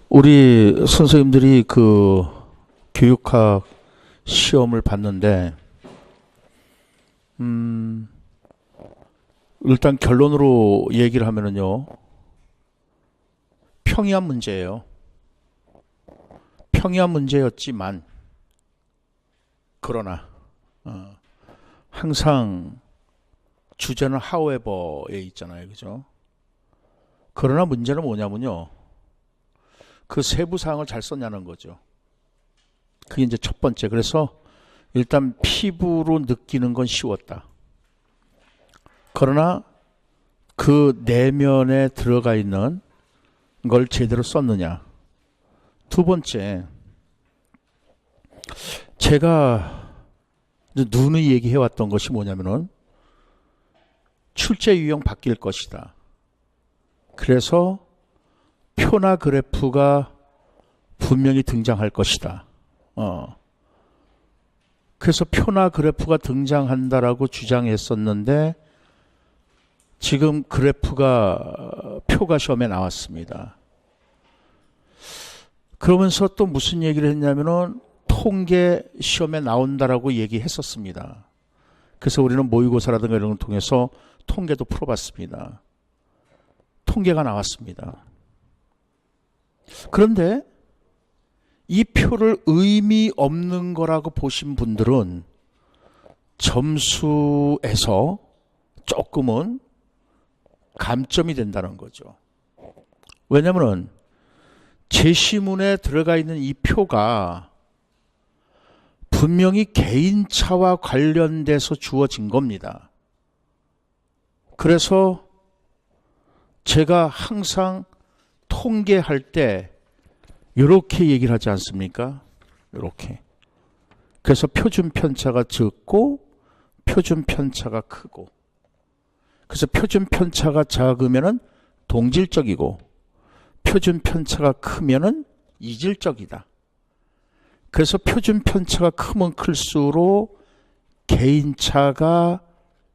우리 선생님들이 그 교육학 시험을 봤는데, 일단 결론으로 얘기를 하면은요, 평이한 문제예요. 평이한 문제였지만, 그러나, 항상 주제는 however에 있잖아요. 그죠? 그러나 문제는 뭐냐면요, 그 세부 사항을 잘 썼냐는 거죠. 그게 이제 첫 번째. 그래서 일단 피부로 느끼는 건 쉬웠다. 그러나 그 내면에 들어가 있는 걸 제대로 썼느냐. 두 번째, 제가 누누이 얘기해왔던 것이 뭐냐면은 출제 유형 바뀔 것이다. 그래서 표나 그래프가 분명히 등장할 것이다. 그래서 표나 그래프가 등장한다라고 주장했었는데 지금 표가 시험에 나왔습니다. 그러면서 또 무슨 얘기를 했냐면은 통계 시험에 나온다라고 얘기했었습니다. 그래서 우리는 모의고사라든가 이런 걸 통해서 통계도 풀어봤습니다. 통계가 나왔습니다. 그런데 이 표를 의미 없는 거라고 보신 분들은 점수에서 조금은 감점이 된다는 거죠. 왜냐하면 제시문에 들어가 있는 이 표가 분명히 개인차와 관련돼서 주어진 겁니다. 그래서 제가 항상 통계할 때 이렇게 얘기를 하지 않습니까? 이렇게. 그래서 표준 편차가 적고 표준 편차가 크고, 그래서 표준 편차가 작으면은 동질적이고 표준 편차가 크면은 이질적이다. 그래서 표준 편차가 크면 클수록 개인차가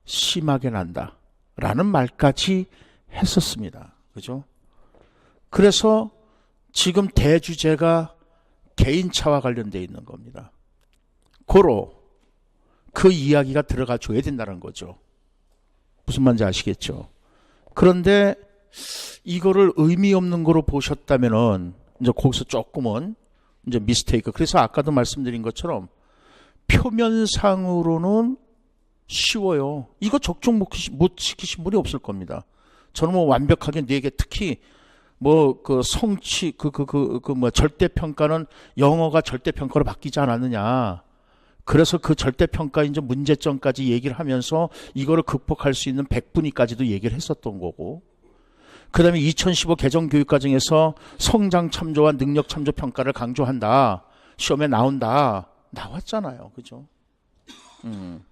심하게 난다라는 말까지 했었습니다. 그죠? 그래서 지금 대주제가 개인차와 관련되어 있는 겁니다. 고로 그 이야기가 들어가 줘야 된다는 거죠. 무슨 말인지 아시겠죠? 그런데 이거를 의미 없는 거로 보셨다면은 이제 거기서 조금은 이제 미스테이크. 그래서 아까도 말씀드린 것처럼 표면상으로는 쉬워요. 이거 적중 못 시키신 분이 없을 겁니다. 저는 뭐 완벽하게 4개, 특히 뭐 그 성취 뭐 절대평가는 영어가 절대평가로 바뀌지 않았느냐. 그래서 그 절대평가 이제 문제점까지 얘기를 하면서 이거를 극복할 수 있는 100분위까지도 얘기를 했었던 거고, 그 다음에 2015 개정교육과정에서 성장참조와 능력참조평가를 강조한다. 시험에 나온다. 나왔잖아요. 그죠? 그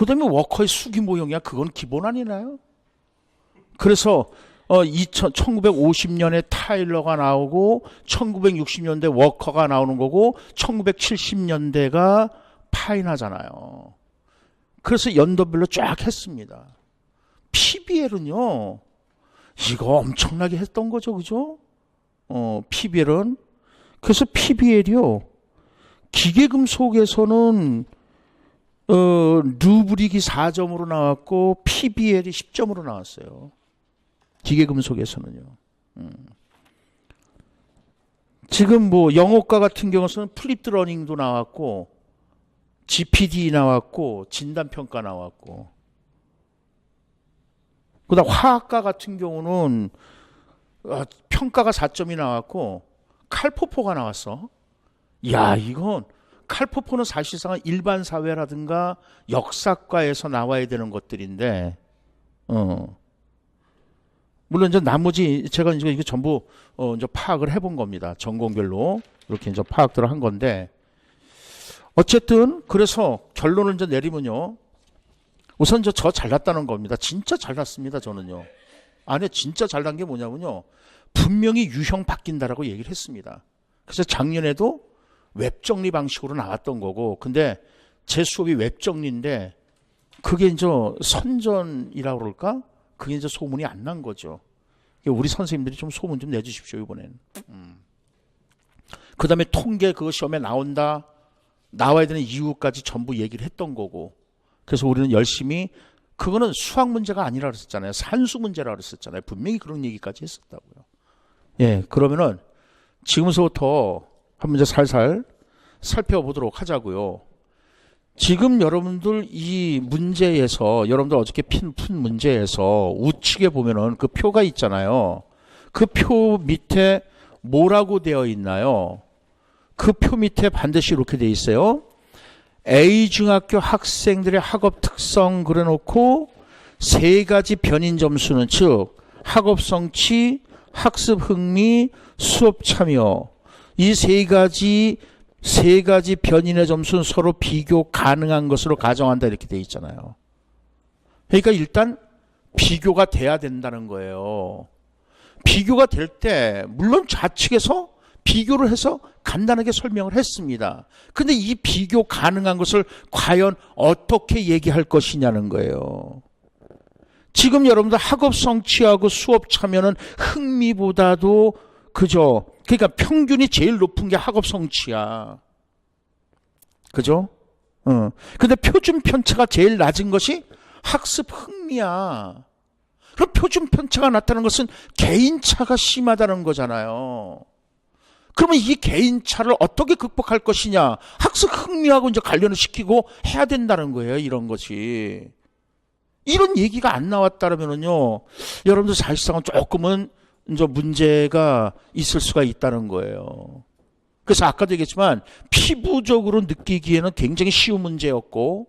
다음에 워커의 수기 모형이야. 그건 기본 아니나요? 그래서 1950년에 타일러가 나오고 1960년대 워커가 나오는 거고 1970년대가 파이나잖아요. 그래서 연도별로 쫙 했습니다. PBL은요, 이거 엄청나게 했던 거죠. 그죠? PBL은. 그래서 PBL이요, 기계금속에서는 루브릭이 4점으로 나왔고 PBL이 10점으로 나왔어요. 기계금속에서는요. 지금 뭐 영어과 같은 경우는 플립드 러닝도 나왔고 GPD 나왔고 진단평가 나왔고, 그다음 화학과 같은 경우는 평가가 4점이 나왔고 칼포포가 나왔어. 야, 이건 칼포포는 사실상은 일반 사회라든가 역사과에서 나와야 되는 것들인데, 물론 이제 나머지 제가 이제 이게 전부 이제 파악을 해본 겁니다. 전공별로 이렇게 이제 파악들을 한 건데, 어쨌든 그래서 결론을 이제 내리면요, 우선 저 잘났다는 겁니다. 진짜 잘났습니다. 저는요. 안에 진짜 잘난 게 뭐냐면요, 분명히 유형 바뀐다라고 얘기를 했습니다. 그래서 작년에도 웹정리 방식으로 나왔던 거고, 근데 제 수업이 웹정리인데 그게 이제 선전이라고 그럴까? 그게 이제 소문이 안 난 거죠. 우리 선생님들이 좀 소문 좀 내주십시오, 이번엔. 그 다음에 통계 그거 시험에 나와야 되는 이유까지 전부 얘기를 했던 거고. 그래서 우리는 열심히, 그거는 수학 문제가 아니라 그랬었잖아요. 산수 문제라 그랬었잖아요. 분명히 그런 얘기까지 했었다고요. 예, 그러면은 지금서부터 한 문제 살살 살펴보도록 하자고요. 지금 여러분들 이 문제에서, 여러분들 어저께 푼 문제에서 우측에 보면은 그 표가 있잖아요. 그 표 밑에 뭐라고 되어 있나요? 그 표 밑에 반드시 이렇게 되어 있어요. A중학교 학생들의 학업 특성 그려놓고 세 가지 변인 점수는, 즉 학업 성취, 학습 흥미, 수업 참여, 이 세 가지 변인의 점수는 서로 비교 가능한 것으로 가정한다, 이렇게 되어 있잖아요. 그러니까 일단 비교가 돼야 된다는 거예요. 비교가 될 때 물론 좌측에서 비교를 해서 간단하게 설명을 했습니다. 근데 이 비교 가능한 것을 과연 어떻게 얘기할 것이냐는 거예요. 지금 여러분들 학업 성취하고 수업 참여는 흥미보다도 그죠? 그러니까 평균이 제일 높은 게 학업 성취야. 그죠? 근데 표준 편차가 제일 낮은 것이 학습 흥미야. 그럼 표준 편차가 낮다는 것은 개인차가 심하다는 거잖아요. 그러면 이 개인차를 어떻게 극복할 것이냐? 학습 흥미하고 이제 관련을 시키고 해야 된다는 거예요, 이런 것이. 이런 얘기가 안 나왔다면은요, 여러분들 사실상은 조금은 이제 문제가 있을 수가 있다는 거예요. 그래서 아까도 얘기했지만 피부적으로 느끼기에는 굉장히 쉬운 문제였고,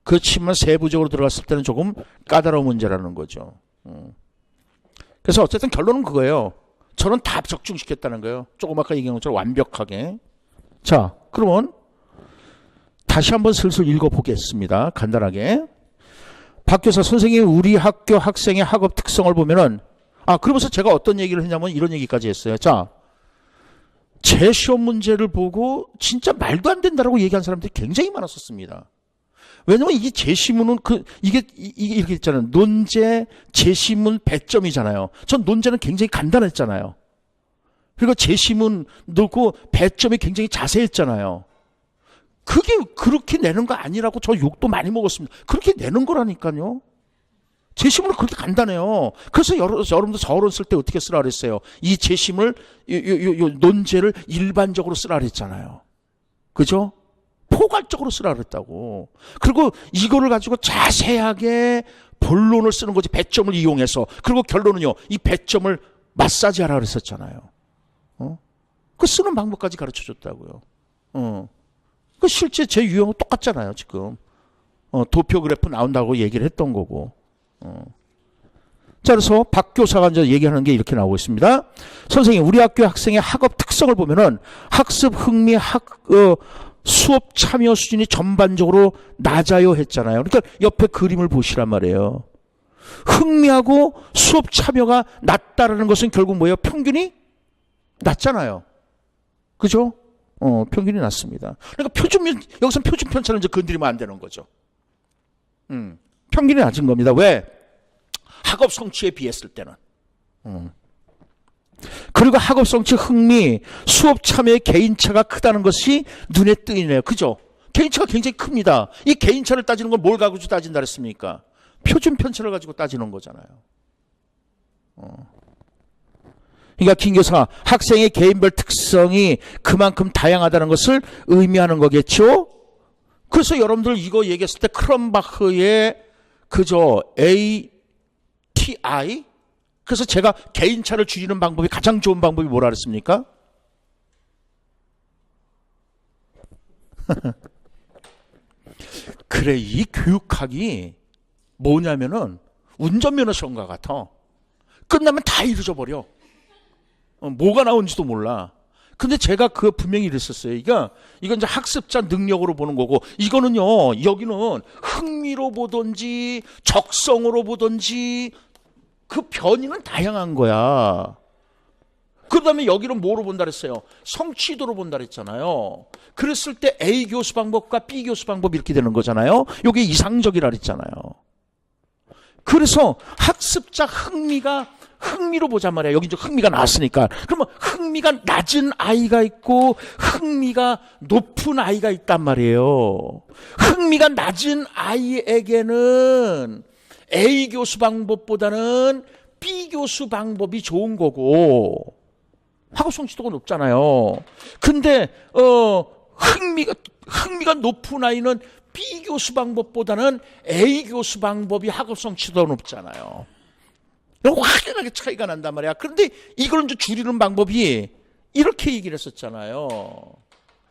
그렇지만 세부적으로 들어갔을 때는 조금 까다로운 문제라는 거죠. 그래서 어쨌든 결론은 그거예요. 저는 다 적중시켰다는 거예요. 조금 아까 얘기한 것처럼 완벽하게. 자, 그러면 다시 한번 슬슬 읽어보겠습니다. 간단하게. 박 교사, 선생님이 우리 학교 학생의 학업 특성을 보면은, 그러면서 제가 어떤 얘기를 했냐면 이런 얘기까지 했어요. 자, 제 시험 문제를 보고 진짜 말도 안 된다라고 얘기한 사람들이 굉장히 많았었습니다. 왜냐면 이 제시문은 이게 이렇게 있잖아요. 논제, 제시문, 배점이잖아요. 전 논제는 굉장히 간단했잖아요. 그리고 제시문 넣고 배점이 굉장히 자세했잖아요. 그게 그렇게 내는 거 아니라고 저 욕도 많이 먹었습니다. 그렇게 내는 거라니까요. 제시문은 그렇게 간단해요. 그래서 여러분들 저 어렸을 때 어떻게 쓰라 그랬어요? 이 제시문을, 요 논제를 일반적으로 쓰라 그랬잖아요. 그죠? 포괄적으로 쓰라 그랬다고. 그리고 이거를 가지고 자세하게 본론을 쓰는 거지, 배점을 이용해서. 그리고 결론은요, 이 배점을 마사지하라 그랬었잖아요. 그 쓰는 방법까지 가르쳐 줬다고요. 그 실제 제 유형은 똑같잖아요, 지금. 도표 그래프 나온다고 얘기를 했던 거고. 자, 그래서 박 교사가 이제 얘기하는 게 이렇게 나오고 있습니다. 선생님, 우리 학교 학생의 학업 특성을 보면은 학습 흥미, 수업 참여 수준이 전반적으로 낮아요 했잖아요. 그러니까 옆에 그림을 보시란 말이에요. 흥미하고 수업 참여가 낮다라는 것은 결국 뭐예요? 평균이 낮잖아요. 그죠? 평균이 낮습니다. 그러니까 여기서 표준 편차를 이제 건드리면 안 되는 거죠. 평균이 낮은 겁니다. 왜? 학업 성취에 비했을 때는. 그리고 학업 성취 흥미, 수업 참여의 개인차가 크다는 것이 눈에 띄네요. 그죠? 개인차가 굉장히 큽니다. 이 개인차를 따지는 건 뭘 가지고 따진다 그랬습니까? 표준 편차를 가지고 따지는 거잖아요. 그러니까 김 교사가 학생의 개인별 특성이 그만큼 다양하다는 것을 의미하는 거겠죠? 그래서 여러분들 이거 얘기했을 때 크롬바흐의 그저 ATI, 그래서 제가 개인차를 줄이는 방법이 가장 좋은 방법이 뭐라 그랬습니까? 그래, 이 교육학이 뭐냐면은 운전면허 시험과 같아. 끝나면 다 잊어버려. 뭐가 나온지도 몰라. 근데 제가 분명히 이랬었어요. 이건 이제 학습자 능력으로 보는 거고, 이거는요, 여기는 흥미로 보든지 적성으로 보든지 그 변이는 다양한 거야. 그 다음에 여기는 뭐로 본다 그랬어요? 성취도로 본다 그랬잖아요. 그랬을 때 A 교수 방법과 B 교수 방법 이렇게 되는 거잖아요. 이게 이상적이라 그랬잖아요. 그래서 학습자 흥미로 보자 말이야. 여기 이제 흥미가 나왔으니까. 그러면 흥미가 낮은 아이가 있고 흥미가 높은 아이가 있단 말이에요. 흥미가 낮은 아이에게는 A 교수 방법보다는 B 교수 방법이 좋은 거고 학업 성취도가 높잖아요. 근데 흥미가 높은 아이는 B 교수 방법보다는 A 교수 방법이 학업 성취도가 높잖아요. 확연하게 차이가 난단 말이야. 그런데 이걸 이제 줄이는 방법이 이렇게 얘기를 했었잖아요.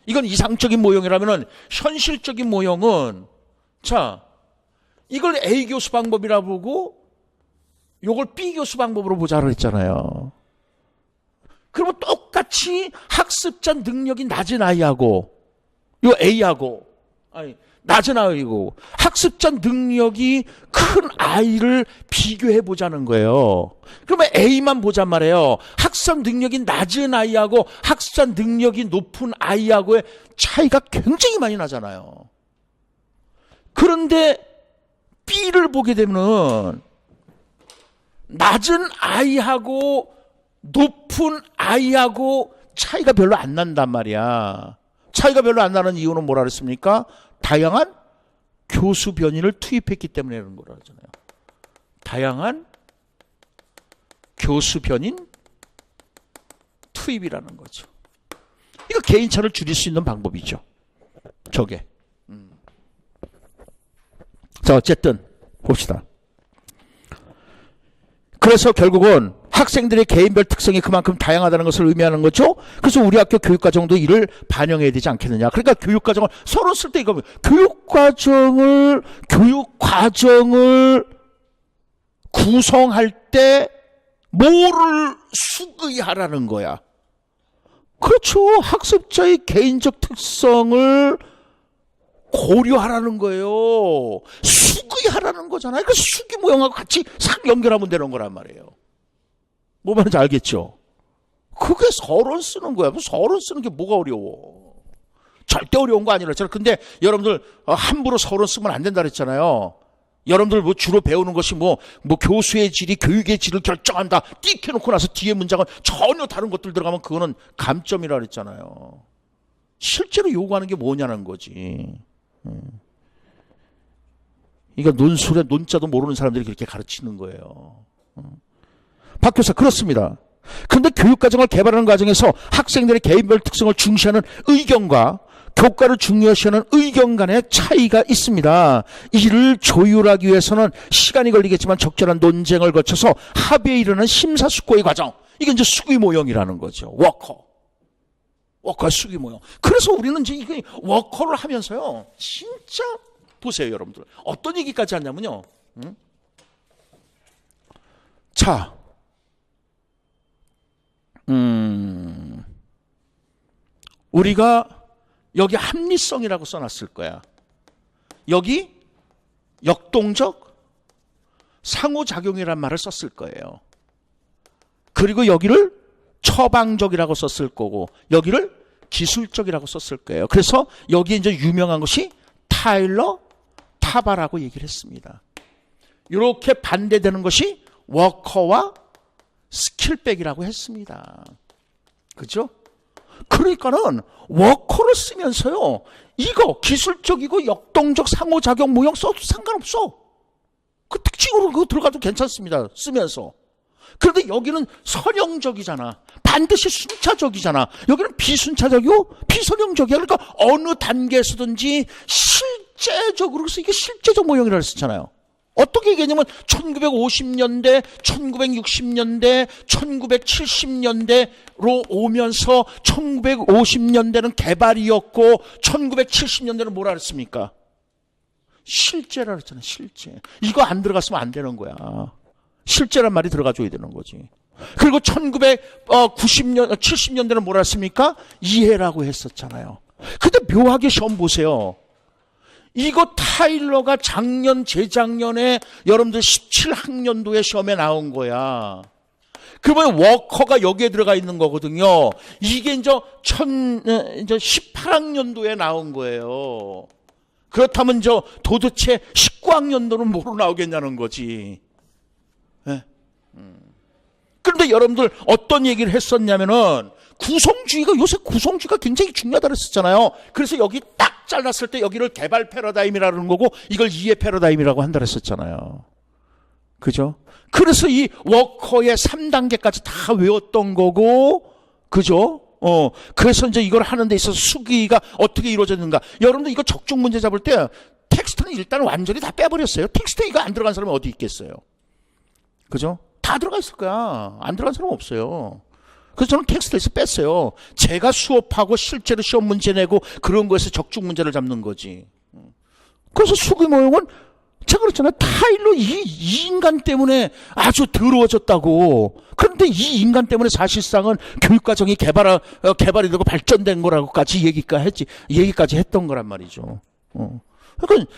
이건 이상적인 모형이라면은 현실적인 모형은 자, 이걸 A 교수 방법이라 보고 요걸 B 교수 방법으로 보자 그랬잖아요. 그러면 똑같이 학습자 능력이 낮은 아이하고 요 A하고 낮은 아이고 학습자 능력이 큰 아이를 비교해 보자는 거예요. 그러면 A만 보잔 말이에요. 학습자 능력이 낮은 아이하고 학습자 능력이 높은 아이하고의 차이가 굉장히 많이 나잖아요. 그런데 B를 보게 되면 낮은 아이하고 높은 아이하고 차이가 별로 안 난단 말이야. 차이가 별로 안 나는 이유는 뭐라 그랬습니까? 다양한 교수 변인을 투입했기 때문에 그런 거라 하잖아요. 다양한 교수 변인 투입이라는 거죠. 이거 개인차를 줄일 수 있는 방법이죠. 저게. 자, 어쨌든 봅시다. 그래서 결국은 학생들의 개인별 특성이 그만큼 다양하다는 것을 의미하는 거죠. 그래서 우리 학교 교육과정도 이를 반영해야 되지 않겠느냐. 그러니까 교육과정을 서로 쓸 때 이거 교육과정을 구성할 때 뭐를 수의하라는 거야. 그렇죠. 학습자의 개인적 특성을 고려하라는 거예요. 수의하라는 거잖아요. 그 수기 모형하고 같이 싹 연결하면 되는 거란 말이에요. 뭐 말인지 알겠죠? 그게 서론 쓰는 거야. 서론 쓰는 게 뭐가 어려워. 절대 어려운 거 아니라. 근데 여러분들 함부로 서론 쓰면 안 된다 그랬잖아요. 여러분들 뭐 주로 배우는 것이 뭐 교수의 질이 교육의 질을 결정한다. 띡 해놓고 나서 뒤에 문장은 전혀 다른 것들 들어가면 그거는 감점이라 그랬잖아요. 실제로 요구하는 게 뭐냐는 거지. 이거 논술에 논자도 모르는 사람들이 그렇게 가르치는 거예요. 박 교사 그렇습니다. 그런데 교육과정을 개발하는 과정에서 학생들의 개인별 특성을 중시하는 의견과 교과를 중요시하는 의견 간의 차이가 있습니다. 이를 조율하기 위해서는 시간이 걸리겠지만 적절한 논쟁을 거쳐서 합의에 이르는 심사숙고의 과정. 이게 이제 수기 모형이라는 거죠. 워커 수기 모형. 그래서 우리는 이제 이게 워커를 하면서요. 진짜 보세요, 여러분들. 어떤 얘기까지 하냐면요. 자, 우리가 여기 합리성이라고 써놨을 거야. 여기 역동적 상호작용이란 말을 썼을 거예요. 그리고 여기를 처방적이라고 썼을 거고 여기를 기술적이라고 썼을 거예요. 그래서 여기 이제 유명한 것이 타일러 타바라고 얘기를 했습니다. 이렇게 반대되는 것이 워커와 스킬백이라고 했습니다. 그죠? 그러니까는 워커를 쓰면서요. 이거 기술적이고 역동적 상호작용 모형 써도 상관없어. 그 특징으로 그거 들어가도 괜찮습니다. 쓰면서. 그런데 여기는 선형적이잖아. 반드시 순차적이잖아. 여기는 비순차적이고 비선형적이야. 그러니까 어느 단계에서든지 실제적으로, 그래서 이게 실제적 모형이라고 했잖아요. 어떻게 얘기하냐면 1950년대, 1960년대, 1970년대로 오면서 1950년대는 개발이었고 1970년대는 뭐라 그랬습니까? 실제라 그랬잖아요. 실제. 이거 안 들어갔으면 안 되는 거야. 실제란 말이 들어가줘야 되는 거지. 그리고 1990년, 70년대는 뭐라 했습니까? 이해라고 했었잖아요. 근데 묘하게 시험 보세요. 이거 타일러가 작년, 재작년에 여러분들 17학년도에 시험에 나온 거야. 그러면 워커가 여기에 들어가 있는 거거든요. 이게 이제 18학년도에 나온 거예요. 그렇다면 도대체 수학연도는 뭐로 나오겠냐는 거지. 네? 그런데 여러분들 어떤 얘기를 했었냐면은 구성주의가, 요새 구성주의가 굉장히 중요하다 그랬었잖아요. 그래서 여기 딱 잘랐을 때 여기를 개발 패러다임이라는 거고 이걸 이해 패러다임이라고 한다 그랬었잖아요. 그죠? 그래서 이 워커의 3단계까지 다 외웠던 거고, 그죠? 그래서 이제 이걸 하는 데 있어서 수기가 어떻게 이루어졌는가. 여러분들 이거 적중 문제 잡을 때 텍스트는 일단 완전히 다 빼버렸어요. 텍스트에 이거 안 들어간 사람이 어디 있겠어요? 그죠? 다 들어가 있을 거야. 안 들어간 사람 없어요. 그래서 저는 텍스트에서 뺐어요. 제가 수업하고 실제로 시험 문제 내고 그런 거에서 적중 문제를 잡는 거지. 그래서 수기 모형은 제가 그랬잖아요. 타일로 이 인간 때문에 아주 더러워졌다고. 그런데 이 인간 때문에 사실상은 교육과정이 개발이 되고 발전된 거라고까지 얘기까지 했던 거란 말이죠. 그러니까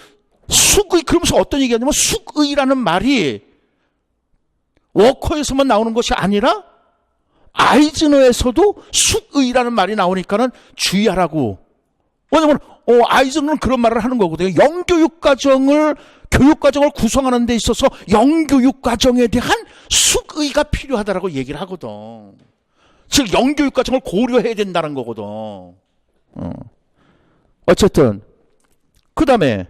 숙의, 그러면서 어떤 얘기하냐면 숙의라는 말이 워커에서만 나오는 것이 아니라 아이즈너에서도 숙의라는 말이 나오니까는 주의하라고. 왜냐면 아이즈너는 그런 말을 하는 거거든요. 교육과정을 구성하는 데 있어서 영교육과정에 대한 숙의가 필요하다라고 얘기를 하거든. 즉 영교육과정을 고려해야 된다는 거거든. 어쨌든 그 다음에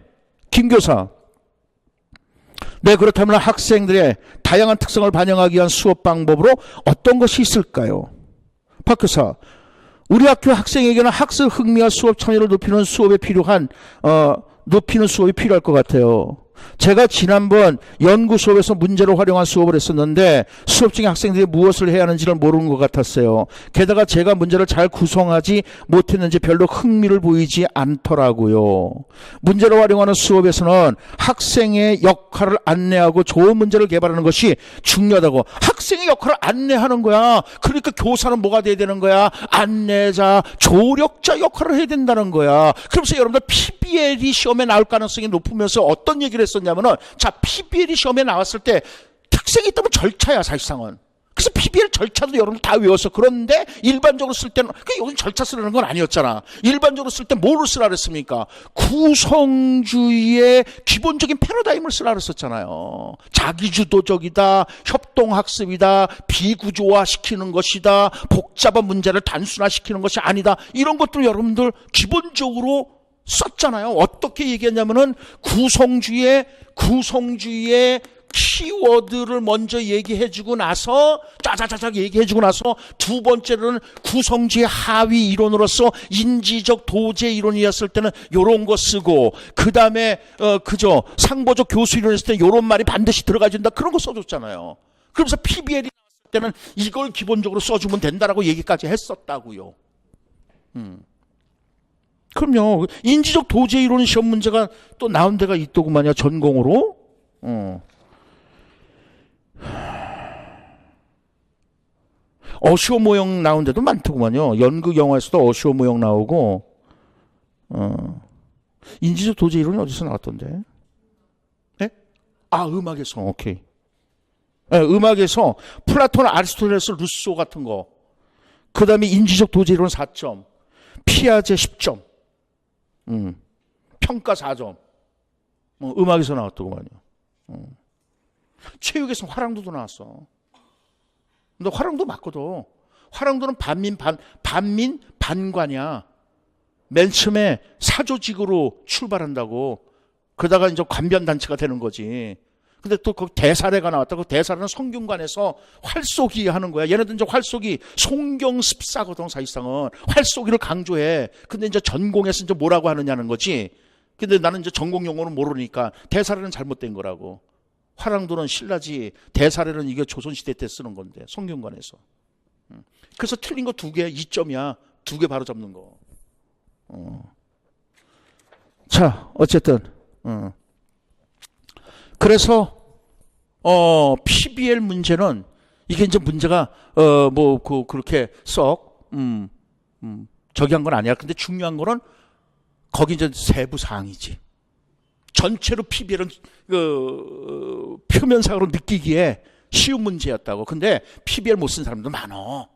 김 교사, 네, 그렇다면 학생들의 다양한 특성을 반영하기 위한 수업 방법으로 어떤 것이 있을까요? 박 교사, 우리 학교 학생에게는 학습 흥미와 수업 참여를 높이는 수업이 필요할 것 같아요. 제가 지난번 연구 수업에서 문제로 활용한 수업을 했었는데 수업 중에 학생들이 무엇을 해야 하는지를 모르는 것 같았어요. 게다가 제가 문제를 잘 구성하지 못했는지 별로 흥미를 보이지 않더라고요. 문제로 활용하는 수업에서는 학생의 역할을 안내하고 좋은 문제를 개발하는 것이 중요하다고. 학생의 역할을 안내하는 거야. 그러니까 교사는 뭐가 돼야 되는 거야? 안내자, 조력자 역할을 해야 된다는 거야. 그러면서 여러분들 PBL이 시험에 나올 가능성이 높으면서 어떤 얘기를 했었냐면은, 자, PBL이 시험에 나왔을 때 특색이 있다면 절차야, 사실상은. 그래서 PBL 절차도 여러분 다 외웠어. 그런데 일반적으로 쓸 때는, 여기 절차 쓰라는 건 아니었잖아. 일반적으로 쓸 때 뭐를 쓰라 그랬습니까? 구성주의의 기본적인 패러다임을 쓰라 그랬었잖아요. 자기주도적이다, 협동학습이다, 비구조화시키는 것이다, 복잡한 문제를 단순화시키는 것이 아니다. 이런 것들 여러분들 기본적으로 썼잖아요. 어떻게 얘기했냐면은 구성주의의 키워드를 먼저 얘기해주고 나서 짜자자작 얘기해주고 나서 두 번째로는 구성주의 하위 이론으로서 인지적 도제 이론이었을 때는 요런 거 쓰고, 그 다음에 상보적 교수 이론이었을 때 요런 말이 반드시 들어가야 된다, 그런 거 써줬잖아요. 그러면서 PBL이 나왔을 때는 이걸 기본적으로 써주면 된다라고 얘기까지 했었다고요. 그럼요. 인지적 도제 이론 시험 문제가 또 나온 데가 있더구만요. 전공으로. 어시오 모형 나온 데도 많더구만요. 연극 영화에서도 어시오 모형 나오고. 인지적 도제 이론이 어디서 나왔던데? 네? 음악에서. 오케이. 네, 음악에서 플라톤, 아리스토텔레스, 루소 같은 거. 그 다음에 인지적 도제 이론 4점. 피아제 10점. 평가 4점. 음악에서 나왔더구만요. 체육에서 화랑도도 나왔어. 근데 화랑도 맞거든. 화랑도는 반관이야. 맨 처음에 사조직으로 출발한다고. 그러다가 이제 관변단체가 되는 거지. 근데 또 그 대사례가 나왔다고. 대사례는 성균관에서 활쏘기 하는 거야. 얘네들 이제 활쏘기 송경습사거든, 사실상은. 활쏘기를 강조해. 근데 이제 전공에서 이제 뭐라고 하느냐는 거지. 근데 나는 이제 전공 용어는 모르니까 대사례는 잘못된 거라고. 화랑도는 신라지, 대사례는 이게 조선시대 때 쓰는 건데, 성균관에서. 그래서 틀린 거 2개, 2점이야. 2개 바로 잡는 거. 자, 어쨌든. 그래서, PBL 문제는, 이게 이제 문제가, 그렇게 썩, 저기 한 건 아니야. 근데 중요한 거는, 거기 이제 세부 사항이지. 전체로 PBL은 표면상으로 느끼기에 쉬운 문제였다고. 근데 PBL 못 쓴 사람도 많어.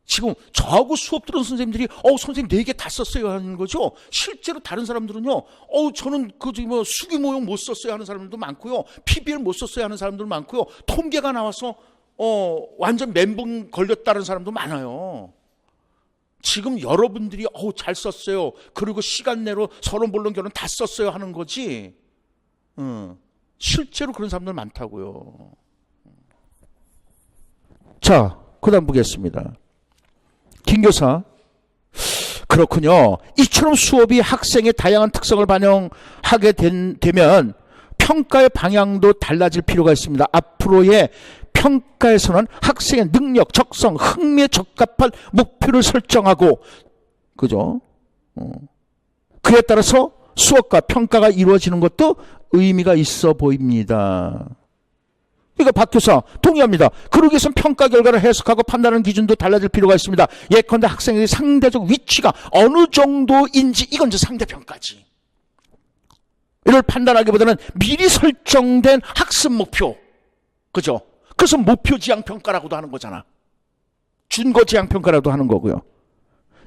지금 저하고 수업 들은 선생님들이 선생님 4개 다 썼어요 하는 거죠. 실제로 다른 사람들은요, 저는 수기 모형 못 썼어요 하는 사람들도 많고요, PBL 못 썼어요 하는 사람들 많고요, 통계가 나와서 완전 멘붕 걸렸다는 사람도 많아요. 지금 여러분들이 잘 썼어요, 그리고 시간 내로 서론 본론 결론 다 썼어요 하는 거지, 실제로 그런 사람들 많다고요. 자, 그 다음 보겠습니다. 김 교사, 그렇군요. 이처럼 수업이 학생의 다양한 특성을 반영하게 되면 평가의 방향도 달라질 필요가 있습니다. 앞으로의 평가에서는 학생의 능력, 적성, 흥미에 적합한 목표를 설정하고, 그죠? 그에 따라서 수업과 평가가 이루어지는 것도 의미가 있어 보입니다. 그러니까 박 교사 동의합니다. 그러기 위해서는 평가 결과를 해석하고 판단하는 기준도 달라질 필요가 있습니다. 예컨대 학생의 상대적 위치가 어느 정도인지, 이건 이제 상대평가지. 이를 판단하기보다는 미리 설정된 학습 목표, 그죠? 그래서 목표 지향 평가라고도 하는 거잖아. 준거 지향 평가라도 하는 거고요.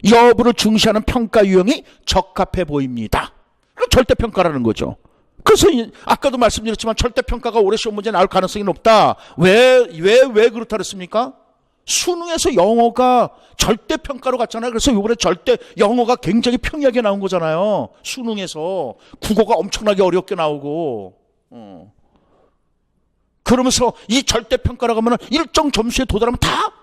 여부를 중시하는 평가 유형이 적합해 보입니다. 절대평가라는 거죠. 그래서 아까도 말씀드렸지만 절대평가가 올해 시험 문제 나올 가능성이 높다. 왜 그렇다 그랬습니까? 수능에서 영어가 절대평가로 갔잖아요. 그래서 이번에 영어가 굉장히 평이하게 나온 거잖아요. 수능에서 국어가 엄청나게 어렵게 나오고, 그러면서 이 절대평가라고 하면 일정 점수에 도달하면 다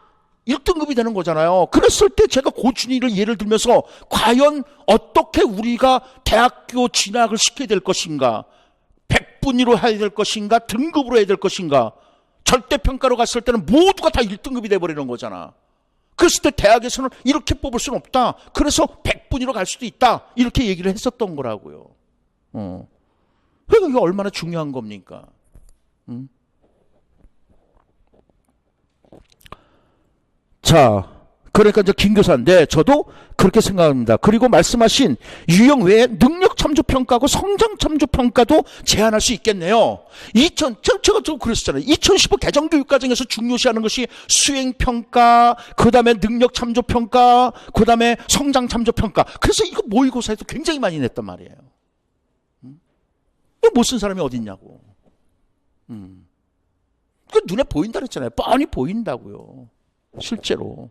1등급이 되는 거잖아요. 그랬을 때 제가 고준이를 예를 들면서 과연 어떻게 우리가 대학교 진학을 시켜야 될 것인가, 100분위로 해야 될 것인가, 등급으로 해야 될 것인가. 절대평가로 갔을 때는 모두가 다 1등급이 돼버리는 거잖아. 그랬을 때 대학에서는 이렇게 뽑을 수는 없다. 그래서 100분위로 갈 수도 있다. 이렇게 얘기를 했었던 거라고요. 그러니까 이게 얼마나 중요한 겁니까? 자, 그러니까 이제 김 교사인데 저도 그렇게 생각합니다. 그리고 말씀하신 유형 외에 능력 참조 평가하고 성장 참조 평가도 제한할 수 있겠네요. 제가 좀 그랬었잖아요. 2015 개정교육과정에서 중요시하는 것이 수행 평가, 그 다음에 능력 참조 평가, 그 다음에 성장 참조 평가. 그래서 이거 모의고사에도 굉장히 많이 냈단 말이에요. 이거 못 쓴 사람이 어디 있냐고. 그 눈에 보인다 그랬잖아요. 뻔히 보인다고요. 실제로.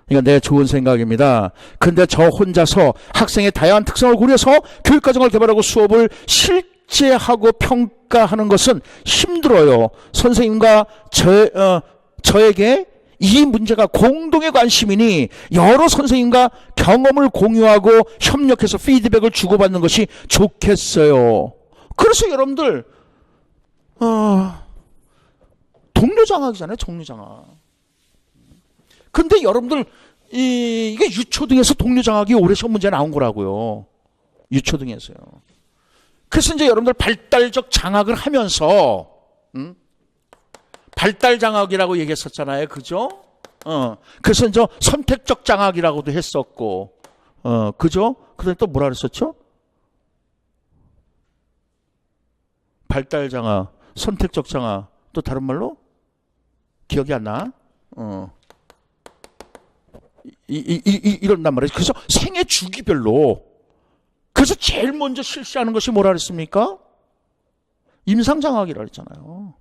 그러니까 내 좋은 생각입니다. 근데 저 혼자서 학생의 다양한 특성을 고려해서 교육과정을 개발하고 수업을 실제하고 평가하는 것은 힘들어요. 선생님과 저에게 이 문제가 공동의 관심이니 여러 선생님과 경험을 공유하고 협력해서 피드백을 주고받는 것이 좋겠어요. 그래서 여러분들 동료장학이잖아요. 동료장학. 근데 여러분들 이게 유초등에서 동료장학이 올해 시험 문제 나온 거라고요. 유초등에서요. 그래서 이제 여러분들 발달적 장학을 하면서 발달장학이라고 얘기했었잖아요. 그죠? 그래서 이제 선택적 장학이라고도 했었고, 그죠? 그다음에 또 뭐라 그랬었죠? 발달장학, 선택적 장학, 또 다른 말로 기억이 안 나? 이런단 말이에요. 그래서 생애 주기별로, 그래서 제일 먼저 실시하는 것이 뭐라 그랬습니까? 임상장학이라 그랬잖아요.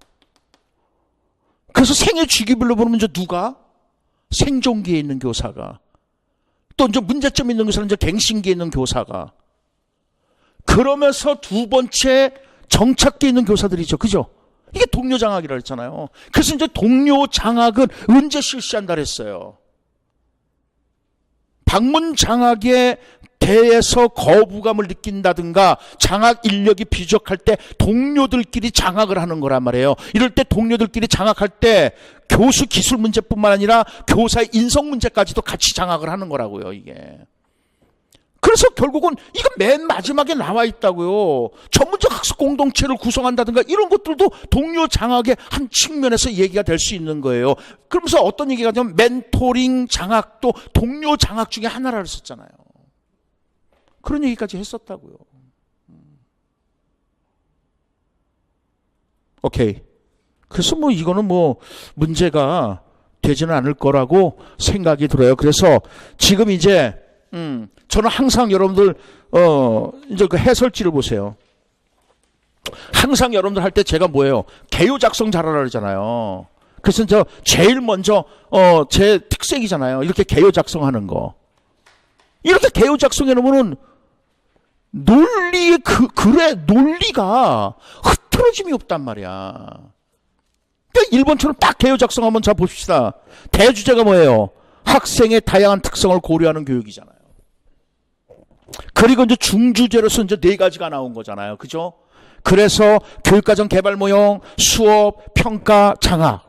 그래서 생애 주기별로 보면 이제 누가? 생존기에 있는 교사가, 또 이제 문제점 있는 교사는 이제 갱신기에 있는 교사가, 그러면서 두 번째 정착기에 있는 교사들이죠. 그죠? 이게 동료장학이라 했잖아요. 그래서 이제 동료장학은 언제 실시한다 그랬어요? 방문장학에 대해서 거부감을 느낀다든가 장학 인력이 부족할 때 동료들끼리 장학을 하는 거란 말이에요. 이럴 때 동료들끼리 장학할 때 교수 기술 문제뿐만 아니라 교사의 인성 문제까지도 같이 장학을 하는 거라고요, 이게. 그래서 결국은 이거 맨 마지막에 나와 있다고요. 전문적 학습 공동체를 구성한다든가 이런 것들도 동료 장학의 한 측면에서 얘기가 될 수 있는 거예요. 그러면서 어떤 얘기가 되면 멘토링 장학도 동료 장학 중에 하나라 했었잖아요. 그런 얘기까지 했었다고요. 오케이. 그래서 뭐 이거는 뭐 문제가 되지는 않을 거라고 생각이 들어요. 그래서 지금 이제 저는 항상 여러분들 이제 그 해설지를 보세요. 항상 여러분들 할 때 제가 뭐예요? 개요 작성 잘하라 그러잖아요. 그래서 저 제일 먼저 제 특색이잖아요. 이렇게 개요 작성하는 거. 이렇게 개요 작성해 놓으면은 논리의 글의 논리가 흐트러짐이 없단 말이야. 그러니까 1번처럼 딱 개요 작성 한번 자 봅시다. 대주제가 뭐예요? 학생의 다양한 특성을 고려하는 교육이잖아요. 그리고 이제 중주제로서 이제 4가지가 나온 거잖아요. 그죠? 그래서 교육과정 개발 모형, 수업, 평가, 장학.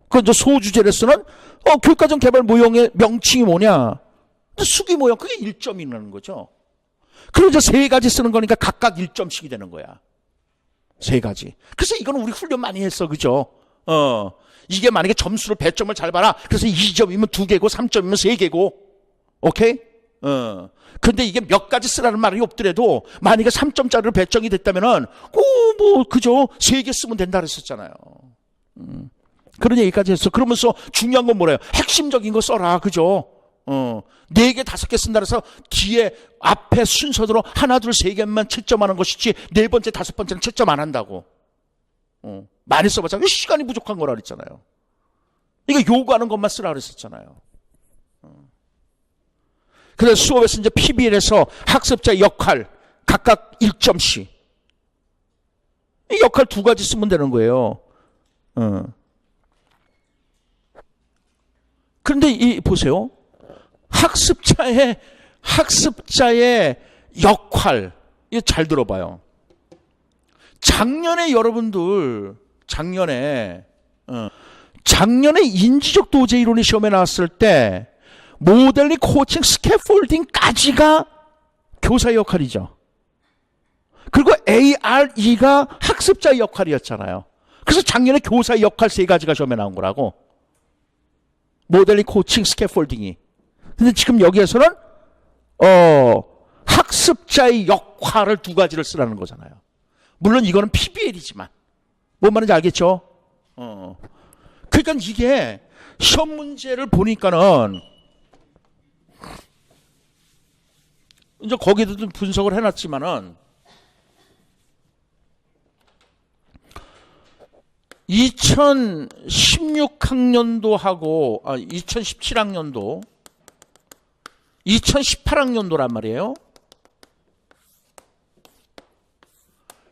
그 이제 소주제로서는 교육과정 개발 모형의 명칭이 뭐냐? 수기 모형, 그게 1점이라는 거죠. 그리고 이제 3가지 쓰는 거니까 각각 1점씩이 되는 거야. 3가지. 그래서 이거는 우리 훈련 많이 했어. 그죠? 이게 만약에 점수를 배점을 잘 봐라. 그래서 2점이면 2개고 3점이면 3개고. 오케이? 근데 이게 몇 가지 쓰라는 말이 없더라도 만약에 3점짜리로 배정이 됐다면은 그죠? 3개 쓰면 된다 그랬었잖아요. 그런 얘기까지 했어. 그러면서 중요한 건 뭐래요? 핵심적인 거 써라. 그죠? 4개, 5개 쓴다 그래서 뒤에 앞에 순서대로 하나, 둘, 3개만 채점하는 것이지 4번째, 5번째는 채점 안 한다고. 많이 써봤자 시간이 부족한 거라 그랬잖아요. 이거 요구하는 것만 쓰라 그랬었잖아요. 그래서 수업에서 이제 PBL에서 학습자의 역할 각각 1점씩. 이 역할 2가지 쓰면 되는 거예요. 그런데 보세요. 학습자의 역할, 이거 잘 들어봐요. 작년에 여러분들, 작년에 인지적 도제 이론이 시험에 나왔을 때 모델링, 코칭, 스캐폴딩까지가 교사의 역할이죠. 그리고 ARE가 학습자의 역할이었잖아요. 그래서 작년에 교사의 역할 3가지가 시험에 나온 거라고. 모델링, 코칭, 스캐폴딩이. 근데 지금 여기에서는 학습자의 역할을 2가지를 쓰라는 거잖아요. 물론 이거는 PBL이지만 뭔 말인지 알겠죠? 그러니까 이게 시험 문제를 보니까는 이제 거기도 좀 분석을 해놨지만은 2016학년도하고 2017학년도 2018학년도란 말이에요.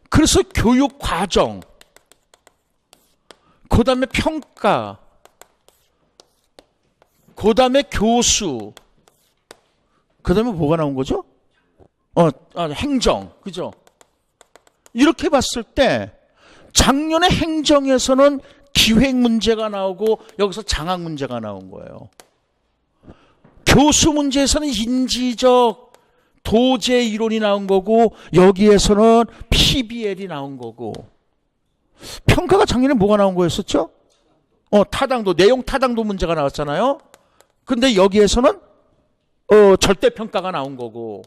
그래서 교육 과정, 그 다음에 평가, 그 다음에 교수, 그 다음에 뭐가 나온 거죠? 행정, 그죠? 이렇게 봤을 때 작년에 행정에서는 기획 문제가 나오고 여기서 장학 문제가 나온 거예요. 교수 문제에서는 인지적 도제 이론이 나온 거고 여기에서는 PBL이 나온 거고. 평가가 작년에 뭐가 나온 거였었죠? 타당도, 내용 타당도 문제가 나왔잖아요. 근데 여기에서는 절대평가가 나온 거고.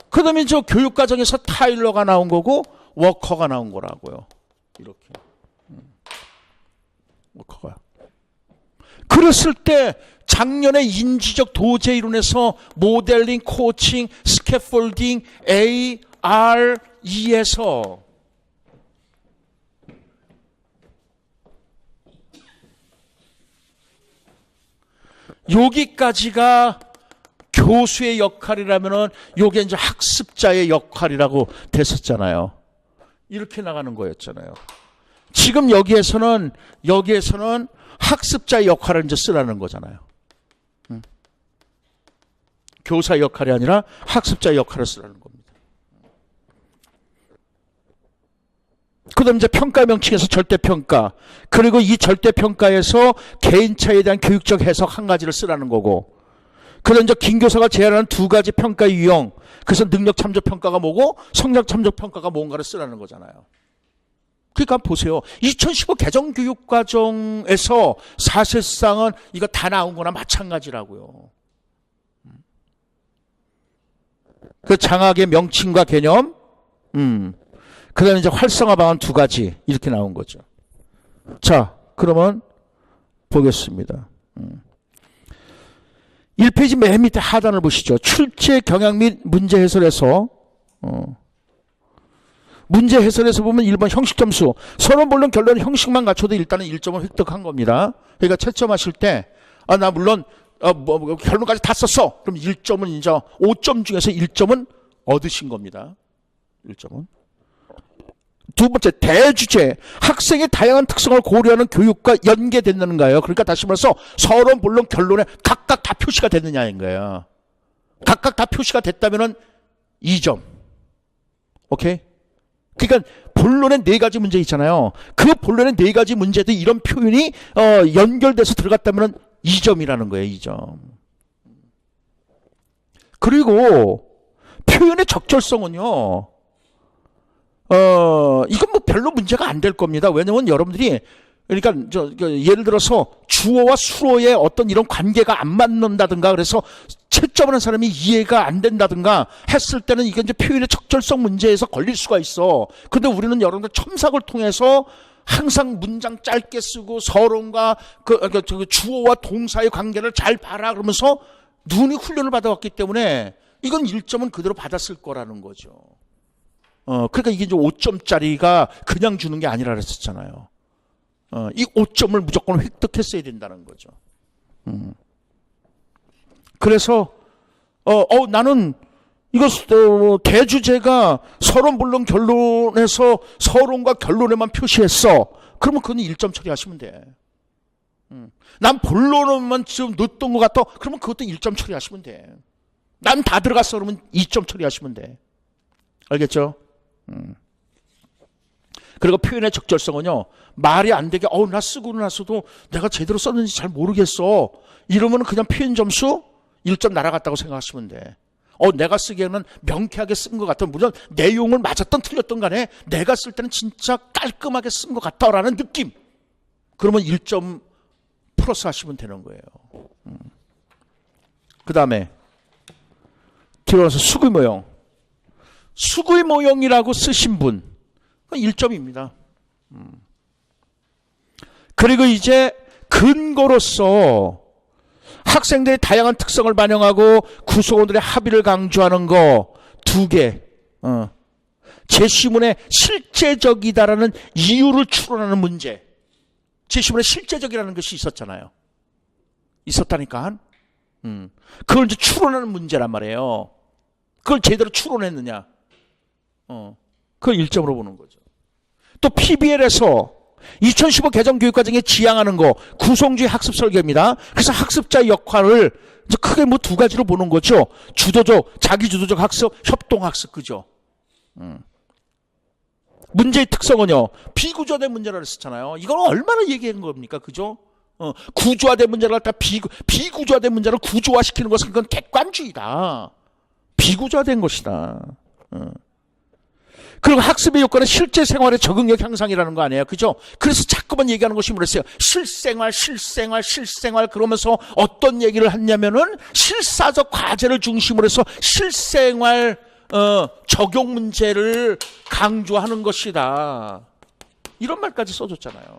그 다음에 저 교육과정에서 타일러가 나온 거고 워커가 나온 거라고요. 이렇게. 워커가. 그랬을 때 작년에 인지적 도제 이론에서 모델링, 코칭, 스캐폴딩, ARE에서 여기까지가 교수의 역할이라면은 요게 이제 학습자의 역할이라고 됐었잖아요. 이렇게 나가는 거였잖아요. 지금 여기에서는 학습자의 역할을 이제 쓰라는 거잖아요. 교사의 역할이 아니라 학습자의 역할을 쓰라는 겁니다. 그 다음 이제 평가 명칭에서 절대평가, 그리고 이 절대평가에서 개인차에 대한 교육적 해석 1가지를 쓰라는 거고, 그 다음 이제 김교사가 제안하는 2가지 평가의 유형, 그래서 능력 참조 평가가 뭐고 성장 참조 평가가 뭔가를 쓰라는 거잖아요. 그러니까 보세요. 2015 개정교육과정에서 사실상은 이거 다 나온 거나 마찬가지라고요. 그 장학의 명칭과 개념, 그 다음에 이제 활성화 방안 2가지 이렇게 나온 거죠. 자, 그러면 보겠습니다. 1페이지 맨 밑에 하단을 보시죠. 출제 경향 및 문제 해설에서 문제 해설에서 보면 1번 형식 점수. 서론 본론 결론 형식만 갖춰도 일단은 1점을 획득한 겁니다. 그러니까 채점하실 때 나 물론 결론까지 다 썼어. 그럼 1점은 이제 5점 중에서 1점은 얻으신 겁니다. 1점은. 두 번째, 대주제. 학생의 다양한 특성을 고려하는 교육과 연계됐는가요? 그러니까 다시 말해서 서론, 본론, 결론에 각각 다 표시가 됐느냐인 거예요. 각각 다 표시가 됐다면은 2점. 오케이? 그러니까 본론에 4가지 문제 있잖아요. 그 본론의 4가지 문제도 이런 표현이 연결돼서 들어갔다면은 2점이라는 거예요. 2점. 그리고 표현의 적절성은요. 이건 뭐 별로 문제가 안 될 겁니다. 왜냐면 여러분들이 그러니까 예를 들어서 주어와 수어의 어떤 이런 관계가 안 맞는다든가 그래서 채점하는 사람이 이해가 안 된다든가 했을 때는 이게 이제 표현의 적절성 문제에서 걸릴 수가 있어. 근데 우리는 여러분들 첨삭을 통해서 항상 문장 짧게 쓰고 서론과 그 주어와 동사의 관계를 잘 봐라 그러면서 눈이 훈련을 받아왔기 때문에 이건 1점은 그대로 받았을 거라는 거죠. 그러니까 이게 이제 5점짜리가 그냥 주는 게 아니라 그랬었잖아요. 이 5점을 무조건 획득했어야 된다는 거죠. 그래서 나는 이거 대주제가 서론 본론 결론에서 서론과 결론에만 표시했어. 그러면 그건 1점 처리하시면 돼. 난 본론만 좀 넣었던 것 같아. 그러면 그것도 1점 처리하시면 돼. 난 다 들어갔어. 그러면 2점 처리하시면 돼. 알겠죠? 그리고 표현의 적절성은요, 말이 안 되게 나 쓰고 나서도 내가 제대로 썼는지 잘 모르겠어. 이러면 그냥 표현 점수 1점 날아갔다고 생각하시면 돼. 내가 쓰기에는 명쾌하게 쓴 것 같아. 물론 내용을 맞았던 틀렸던 간에 내가 쓸 때는 진짜 깔끔하게 쓴 것 같다라는 느낌. 그러면 1점 플러스 하시면 되는 거예요. 그 다음에 뒤로 와서 수구 모형. 수구의 모형이라고 쓰신 분 1점입니다. 그리고 이제 근거로서 학생들의 다양한 특성을 반영하고 구성원들의 합의를 강조하는 거 2개. 제시문에 실제적이다라는 이유를 추론하는 문제. 제시문에 실제적이라는 것이 있었잖아요. 있었다니까. 그걸 이제 추론하는 문제란 말이에요. 그걸 제대로 추론했느냐. 그걸 1점으로 보는 거죠. 또 PBL에서 2015 개정교육과정에 지향하는 거 구성주의 학습 설계입니다. 그래서 학습자의 역할을 이제 크게 뭐 2가지로 보는 거죠. 주도적, 자기주도적 학습, 협동학습, 그죠? 문제의 특성은요, 비구조화된 문제라 그랬었잖아요. 이걸 얼마나 얘기한 겁니까, 그죠? 구조화된 문제를 갖다 비구조화된 문제를 구조화시키는 것은 그건 객관주의다. 비구조화된 것이다. 그리고 학습의 요건은 실제 생활의 적응력 향상이라는 거 아니에요. 그죠? 그래서 자꾸만 얘기하는 것이 뭐랬어요? 실생활 그러면서 어떤 얘기를 했냐면은 실사적 과제를 중심으로 해서 실생활 적용 문제를 강조하는 것이다. 이런 말까지 써줬잖아요.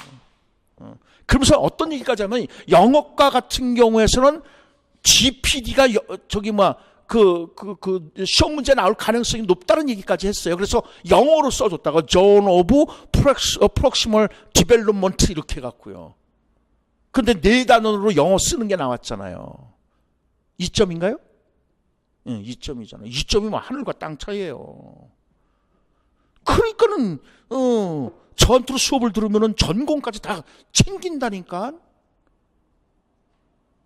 그러면서 어떤 얘기까지 하면 영어과 같은 경우에서는 GPD가 시험 문제 나올 가능성이 높다는 얘기까지 했어요. 그래서 영어로 써줬다가 Zone of Proximal Development 이렇게 해갖고요. 근데 4단원으로 영어 쓰는 게 나왔잖아요. 2점인가요? 2점이잖아요. 2점이면 하늘과 땅 차이예요. 그러니까는 전투로 수업을 들으면은 전공까지 다 챙긴다니까.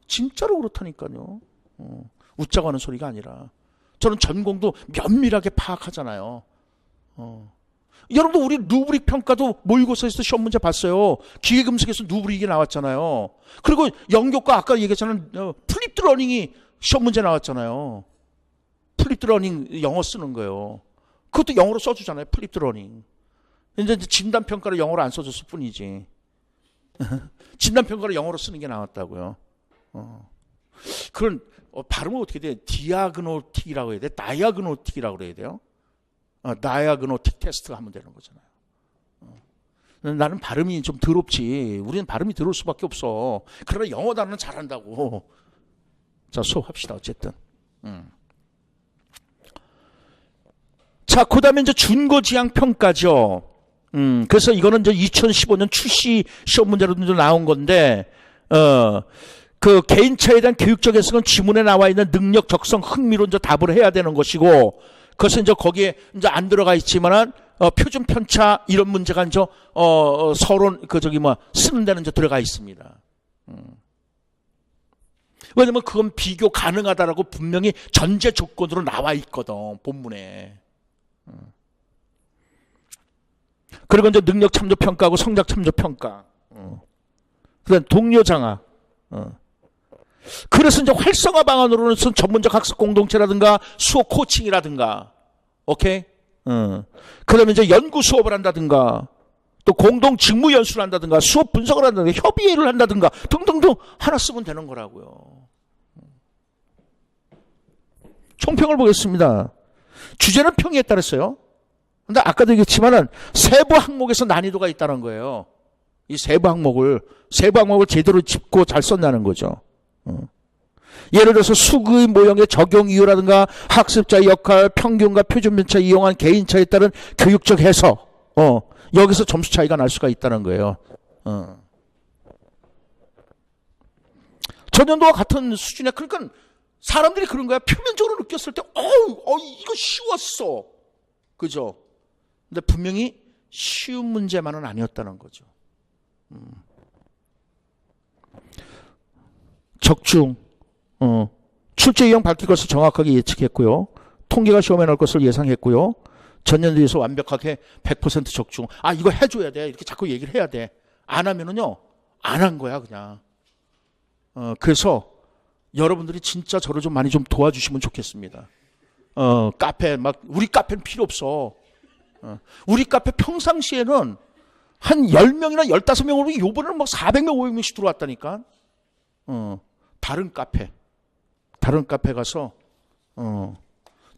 진짜로 그렇다니까요. 웃자고 하는 소리가 아니라 저는 전공도 면밀하게 파악하잖아요. 여러분도 우리 루브릭 평가도 모의고사에서 시험 문제 봤어요. 기계금속에서 루브릭이 나왔잖아요. 그리고 영역과 아까 얘기했잖아요. 플립드 러닝이 시험 문제 나왔잖아요. 플립드 러닝 영어 쓰는 거예요. 그것도 영어로 써주잖아요. 플립드 러닝. 이제 진단평가를 영어로 안 써줬을 뿐이지. 진단평가를 영어로 쓰는 게 나왔다고요. 그런 발음은 어떻게 돼? 디아그노틱이라고 해야 돼? 다이아그노틱이라고 그래야 돼요? 다이아그노틱 테스트가 하면 되는 거잖아요. 나는 발음이 좀 더럽지. 우리는 발음이 더러울 수밖에 없어. 그러나 영어 단어는 잘한다고. 자, 수업합시다. 어쨌든. 자, 그 다음에 이제 준거지향 평가죠. 그래서 이거는 이제 2015년 출시 시험 문제로도 나온 건데, 그 개인차에 대한 교육적 해석은 지문에 나와 있는 능력, 적성, 흥미로 이제 답을 해야 되는 것이고, 그것은 이제 거기에 이제 안 들어가 있지만은, 표준 편차 이런 문제가 이제, 서론, 쓰는 데는 이제 들어가 있습니다. 왜냐면 그건 비교 가능하다라고 분명히 전제 조건으로 나와 있거든, 본문에. 그리고 이제 능력 참조 평가하고 성적 참조 평가. 그다음 동료 장악. 그래서 이제 활성화 방안으로는 전문적 학습 공동체라든가 수업 코칭이라든가, 오케이? 그다음에 이제 연구 수업을 한다든가, 또 공동 직무 연수를 한다든가, 수업 분석을 한다든가, 협의회를 한다든가 등등등 하나 쓰면 되는 거라고요. 총평을 보겠습니다. 주제는 평이에 따랐어요. 근데 아까도 얘기했지만은 세부 항목에서 난이도가 있다는 거예요. 이 세부 항목을 제대로 짚고 잘 썼다는 거죠. 예를 들어서 수의 모형의 적용 이유라든가 학습자의 역할, 평균과 표준 편차 이용한 개인차에 따른 교육적 해석, 여기서 점수 차이가 날 수가 있다는 거예요. 전년도와 같은 수준에, 그러니까 사람들이 그런 거야. 표면적으로 느꼈을 때, 이거 쉬웠어. 그죠? 근데 분명히 쉬운 문제만은 아니었다는 거죠. 적중, 출제 유형 밝힐 것을 정확하게 예측했고요. 통계가 시험에 나올 것을 예상했고요. 전년도에서 완벽하게 100% 적중. 이거 해줘야 돼. 이렇게 자꾸 얘기를 해야 돼. 안 하면은요, 안 한 거야, 그냥. 그래서 여러분들이 진짜 저를 좀 많이 좀 도와주시면 좋겠습니다. 카페, 우리 카페는 필요 없어. 우리 카페 평상시에는 한 10명이나 15명으로 요번에는 400명, 500명씩 들어왔다니까. 다른 카페 가서,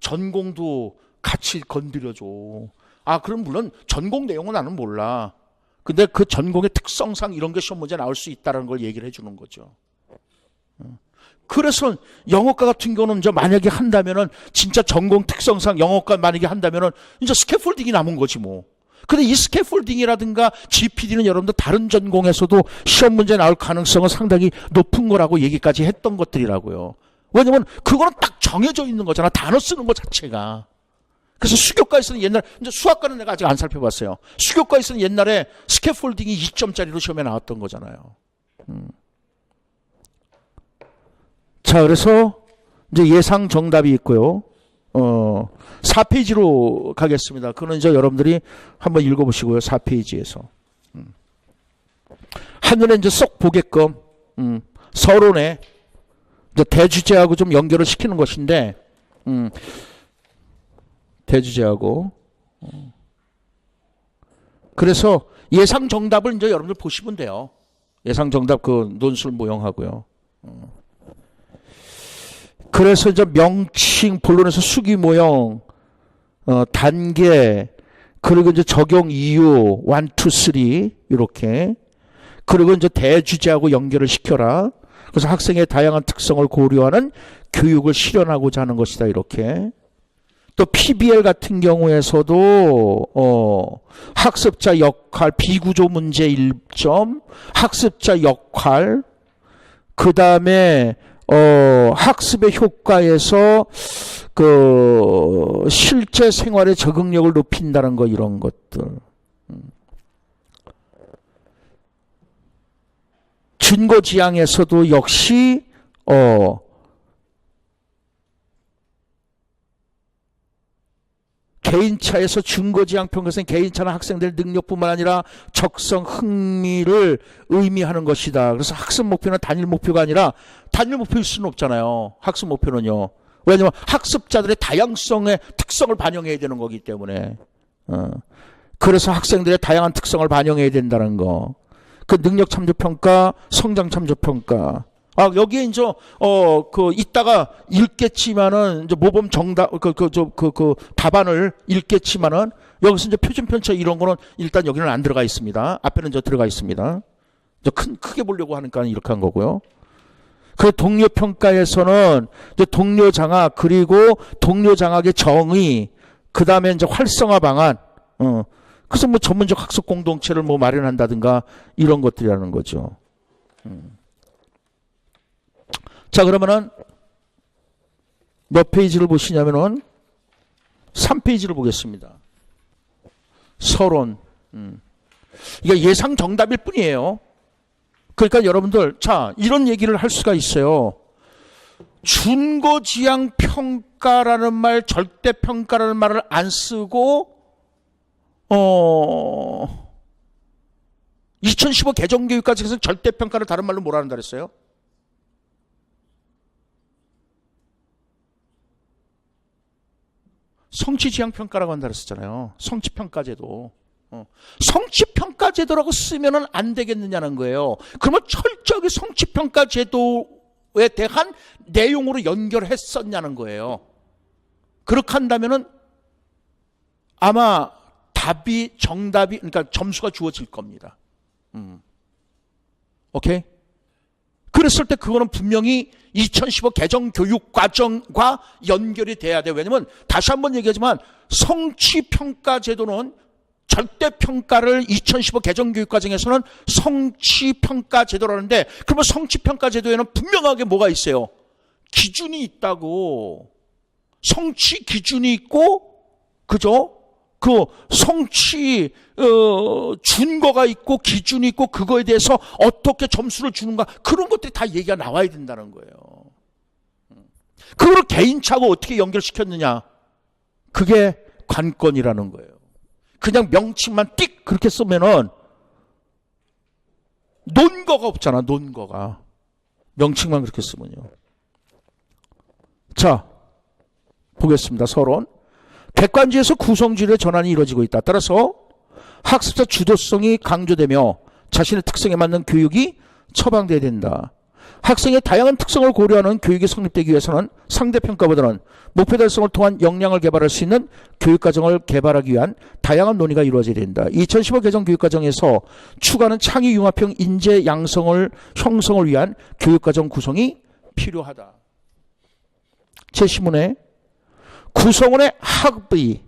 전공도 같이 건드려줘. 그럼 물론 전공 내용은 나는 몰라. 근데 그 전공의 특성상 이런 게 시험 문제 나올 수 있다는 걸 얘기를 해주는 거죠. 그래서 영어과 같은 경우는 이제 만약에 한다면은 진짜 전공 특성상 영어과 만약에 한다면은 이제 스캐폴딩이 남은 거지 뭐. 근데 이 스캐폴딩이라든가 GPD는 여러분들 다른 전공에서도 시험 문제 나올 가능성은 상당히 높은 거라고 얘기까지 했던 것들이라고요. 왜냐면 그거는 딱 정해져 있는 거잖아. 단어 쓰는 것 자체가. 그래서 수교과에서는 옛날에, 이제 수학과는 내가 아직 안 살펴봤어요. 수교과에서는 옛날에 스캐폴딩이 2점짜리로 시험에 나왔던 거잖아요. 자, 그래서 이제 예상 정답이 있고요. 4페이지로 가겠습니다. 그거는 이제 여러분들이 한번 읽어보시고요. 4페이지에서. 한눈에 이제 쏙 보게끔, 서론에 이제 대주제하고 좀 연결을 시키는 것인데, 대주제하고. 그래서 예상 정답을 이제 여러분들 보시면 돼요. 예상 정답 그 논술 모형하고요. 그래서 이제 명칭, 본론에서 수기 모형, 단계, 그리고 이제 적용 이유, 1, 2, 3, 이렇게. 그리고 이제 대주제하고 연결을 시켜라. 그래서 학생의 다양한 특성을 고려하는 교육을 실현하고자 하는 것이다, 이렇게. 또 PBL 같은 경우에서도, 학습자 역할, 비구조 문제 1점, 학습자 역할, 그 다음에, 학습의 효과에서 그 실제 생활의 적응력을 높인다는 거, 이런 것들. 준거지향에서도 역시 개인차에서 준거지향 평가에서는 개인차나 학생들의 능력뿐만 아니라 적성, 흥미를 의미하는 것이다. 그래서 학습 목표는 단일 목표가 아니라 단일 목표일 수는 없잖아요. 학습 목표는요. 왜냐하면 학습자들의 다양성의 특성을 반영해야 되는 거기 때문에. 그래서 학생들의 다양한 특성을 반영해야 된다는 거. 그 능력 참조 평가, 성장 참조 평가. 아, 여기에 이제, 이따가 읽겠지만은, 이제 모범 정답, 답안을 읽겠지만은, 여기서 이제 표준 편차 이런 거는 일단 여기는 안 들어가 있습니다. 앞에는 저 들어가 있습니다. 크게 보려고 하니까 이렇게 한 거고요. 그 동료 평가에서는 동료 장악, 그리고 동료 장악의 정의, 그 다음에 이제 활성화 방안, 그래서 뭐 전문적 학습 공동체를 뭐 마련한다든가 이런 것들이라는 거죠. 자, 그러면은 몇 페이지를 보시냐면은 3페이지를 보겠습니다. 서론. 이게 예상 정답일 뿐이에요. 그러니까 여러분들, 자, 이런 얘기를 할 수가 있어요. 준고지향 평가라는 말, 절대 평가라는 말을 안 쓰고 2015 개정교육과정에서 절대 평가를 다른 말로 뭐라 한다 그랬어요? 성취지향평가라고 한다 그랬었잖아요. 성취평가제도. 성취평가제도라고 쓰면은 안 되겠느냐는 거예요. 그러면 철저하게 성취평가제도에 대한 내용으로 연결했었냐는 거예요. 그렇게 한다면은 아마 정답이, 그러니까 점수가 주어질 겁니다. 오케이? 그랬을 때 그거는 분명히 2015 개정교육과정과 연결이 돼야 돼요. 왜냐면 다시 한번 얘기하지만 성취평가제도는 절대평가를 2015 개정교육과정에서는 성취평가제도라는데, 그러면 성취평가제도에는 분명하게 뭐가 있어요? 기준이 있다고. 성취 기준이 있고, 그죠? 그 성취 준거가 있고 기준이 있고 그거에 대해서 어떻게 점수를 주는가, 그런 것들이 다 얘기가 나와야 된다는 거예요. 그걸 개인차고 어떻게 연결시켰느냐, 그게 관건이라는 거예요. 그냥 명칭만 띡 그렇게 쓰면은 논거가 없잖아. 논거가 명칭만 그렇게 쓰면요. 자, 보겠습니다. 서론. 객관지에서 구성지의 전환이 이루어지고 있다. 따라서 학습자 주도성이 강조되며 자신의 특성에 맞는 교육이 처방돼야 된다. 학생의 다양한 특성을 고려하는 교육이 성립되기 위해서는 상대평가보다는 목표 달성을 통한 역량을 개발할 수 있는 교육과정을 개발하기 위한 다양한 논의가 이루어져야 된다. 2015 개정 교육과정에서 추가하는 창의 융합형 인재 형성을 위한 교육과정 구성이 필요하다. 제10문에 구성원의 학업의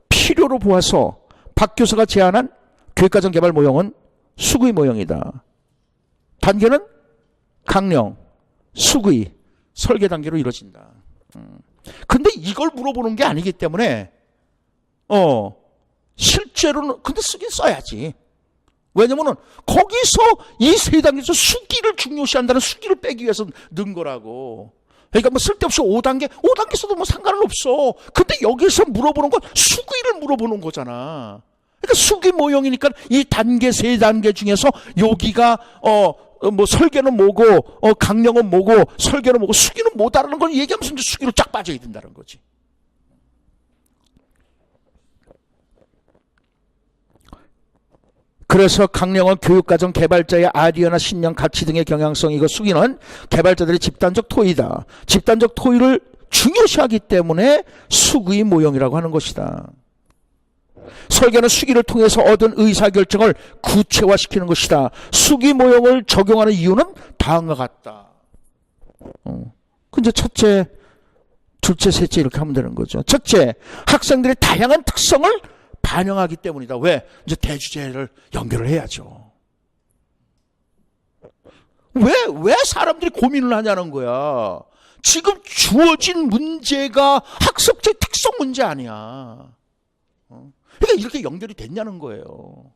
필요로 보아서 박 교수가 제안한 교육과정 개발 모형은 수구의 모형이다. 단계는 강령, 수구의, 설계 단계로 이루어진다. 근데 이걸 물어보는 게 아니기 때문에 실제로는 근데 쓰긴 써야지. 왜냐면은 거기서 이 세 단계에서 수기를 중요시한다는 수기를 빼기 위해서 넣은 거라고. 그러니까 뭐 쓸데없이 5단계 써도 뭐 상관은 없어. 근데 여기서 물어보는 건 수기를 물어보는 거잖아. 그러니까 수기 모형이니까 이 단계, 세 단계 중에서 여기가 뭐 설계는 뭐고, 강령은 뭐고, 설계는 뭐고, 수기는 뭐다라는 걸 얘기하면서 이제 수기로 쫙 빠져야 된다는 거지. 그래서 강령은 교육과정 개발자의 아이디어나 신념, 가치 등의 경향성이고, 수기는 개발자들의 집단적 토의다. 집단적 토의를 중요시하기 때문에 수기의 모형이라고 하는 것이다. 설계는 수기를 통해서 얻은 의사결정을 구체화시키는 것이다. 수기 모형을 적용하는 이유는 다음과 같다. 근데 첫째, 둘째, 셋째 이렇게 하면 되는 거죠. 첫째, 학생들의 다양한 특성을 반영하기 때문이다. 왜? 이제 대주제를 연결을 해야죠. 왜 사람들이 고민을 하냐는 거야. 지금 주어진 문제가 학습적 특성 문제 아니야. 그러니까 이렇게 연결이 됐냐는 거예요.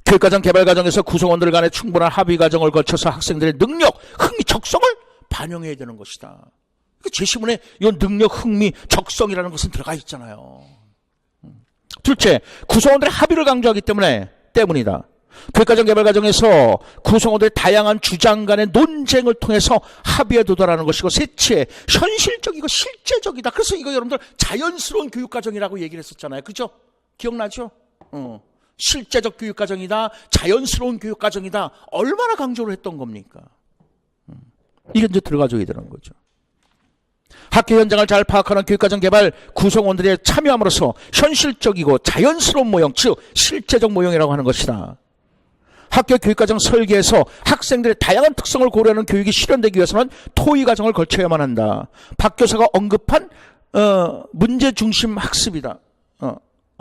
교육과정 개발 과정에서 구성원들 간의 충분한 합의 과정을 거쳐서 학생들의 능력, 흥미, 적성을 반영해야 되는 것이다. 제시문에 이 능력, 흥미, 적성이라는 것은 들어가 있잖아요. 둘째, 구성원들의 합의를 강조하기 때문이다. 교육과정 개발 과정에서 구성원들의 다양한 주장 간의 논쟁을 통해서 합의에 도달하는 것이고, 셋째, 현실적이고 실제적이다. 그래서 이거 여러분들 자연스러운 교육과정이라고 얘기를 했었잖아요. 그죠? 기억나죠? 실제적 교육과정이다, 자연스러운 교육과정이다, 얼마나 강조를 했던 겁니까? 이게 이제 들어가줘야 되는 거죠. 학교 현장을 잘 파악하는 교육과정 개발 구성원들의 참여함으로써 현실적이고 자연스러운 모형, 즉 실제적 모형이라고 하는 것이다. 학교 교육과정 설계에서 학생들의 다양한 특성을 고려하는 교육이 실현되기 위해서는 토의 과정을 거쳐야만 한다. 박 교사가 언급한 문제 중심 학습이다.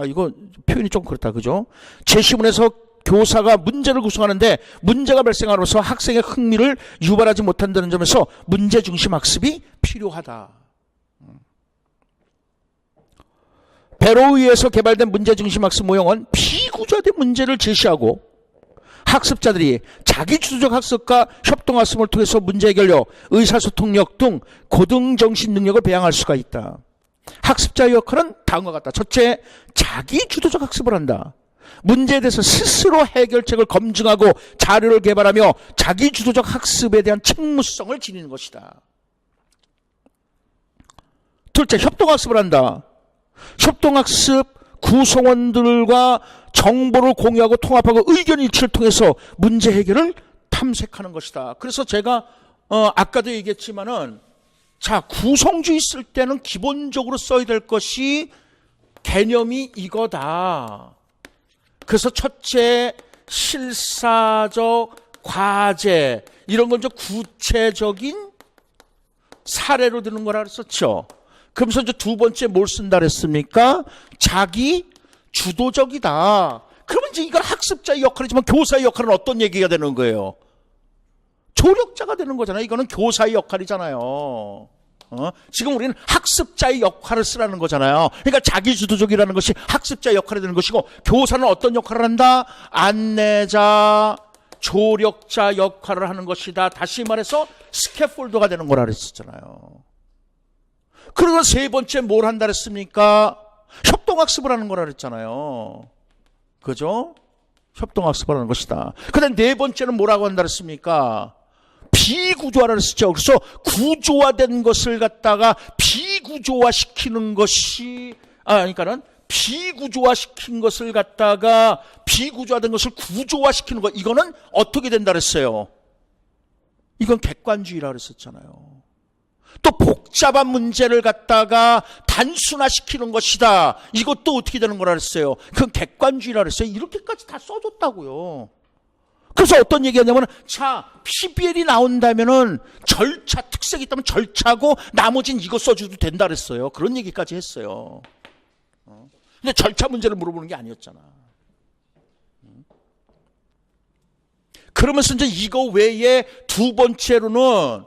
이거 표현이 좀 그렇다, 그죠? 제시문에서 교사가 문제를 구성하는데 문제가 발생함으로써 학생의 흥미를 유발하지 못한다는 점에서 문제 중심 학습이 필요하다. 베로우에서 개발된 문제 중심 학습 모형은 비구조화된 문제를 제시하고 학습자들이 자기주도적 학습과 협동학습을 통해서 문제 해결력, 의사소통력 등 고등정신 능력을 배양할 수가 있다. 학습자의 역할은 다음과 같다. 첫째, 자기주도적 학습을 한다. 문제에 대해서 스스로 해결책을 검증하고 자료를 개발하며 자기주도적 학습에 대한 책무성을 지니는 것이다. 둘째, 협동학습을 한다. 협동학습 구성원들과 정보를 공유하고 통합하고 의견 일치를 통해서 문제 해결을 탐색하는 것이다. 그래서 제가 아까도 얘기했지만은 자, 구성주의 쓸 때는 기본적으로 써야 될 것이 개념이 이거다. 그래서 첫째, 실사적 과제, 이런 건 좀 구체적인 사례로 드는 거라 그랬었죠. 그러면서 이제 두 번째 뭘 쓴다 그랬습니까? 자기 주도적이다. 그러면 이제 이건 학습자의 역할이지만 교사의 역할은 어떤 얘기가 되는 거예요? 조력자가 되는 거잖아요. 이거는 교사의 역할이잖아요. 지금 우리는 학습자의 역할을 쓰라는 거잖아요. 그러니까 자기주도적이라는 것이 학습자의 역할이 되는 것이고, 교사는 어떤 역할을 한다? 안내자, 조력자 역할을 하는 것이다. 다시 말해서 스캐폴더가 되는 거라 그랬었잖아요. 그리고 세 번째 뭘 한다 그랬습니까? 협동학습을 하는 거라 그랬잖아요. 그죠? 협동학습을 하는 것이다. 그 다음 네 번째는 뭐라고 한다 그랬습니까? 비구조화를 했었죠. 그래서 구조화된 것을 갖다가 비구조화시키는 것이, 그러니까는 비구조화시킨 것을 갖다가 비구조화된 것을 구조화시키는 것, 이거는 어떻게 된다 그랬어요? 이건 객관주의라 그랬었잖아요. 또 복잡한 문제를 갖다가 단순화시키는 것이다. 이것도 어떻게 되는 거라 그랬어요? 그건 객관주의라 그랬어요. 이렇게까지 다 써줬다고요. 그래서 어떤 얘기하냐면, 자, PBL이 나온다면은 절차, 특색이 있다면 절차고 나머지는 이거 써줘도 된다 그랬어요. 그런 얘기까지 했어요. 근데 절차 문제를 물어보는 게 아니었잖아. 그러면서 이제 이거 외에 두 번째로는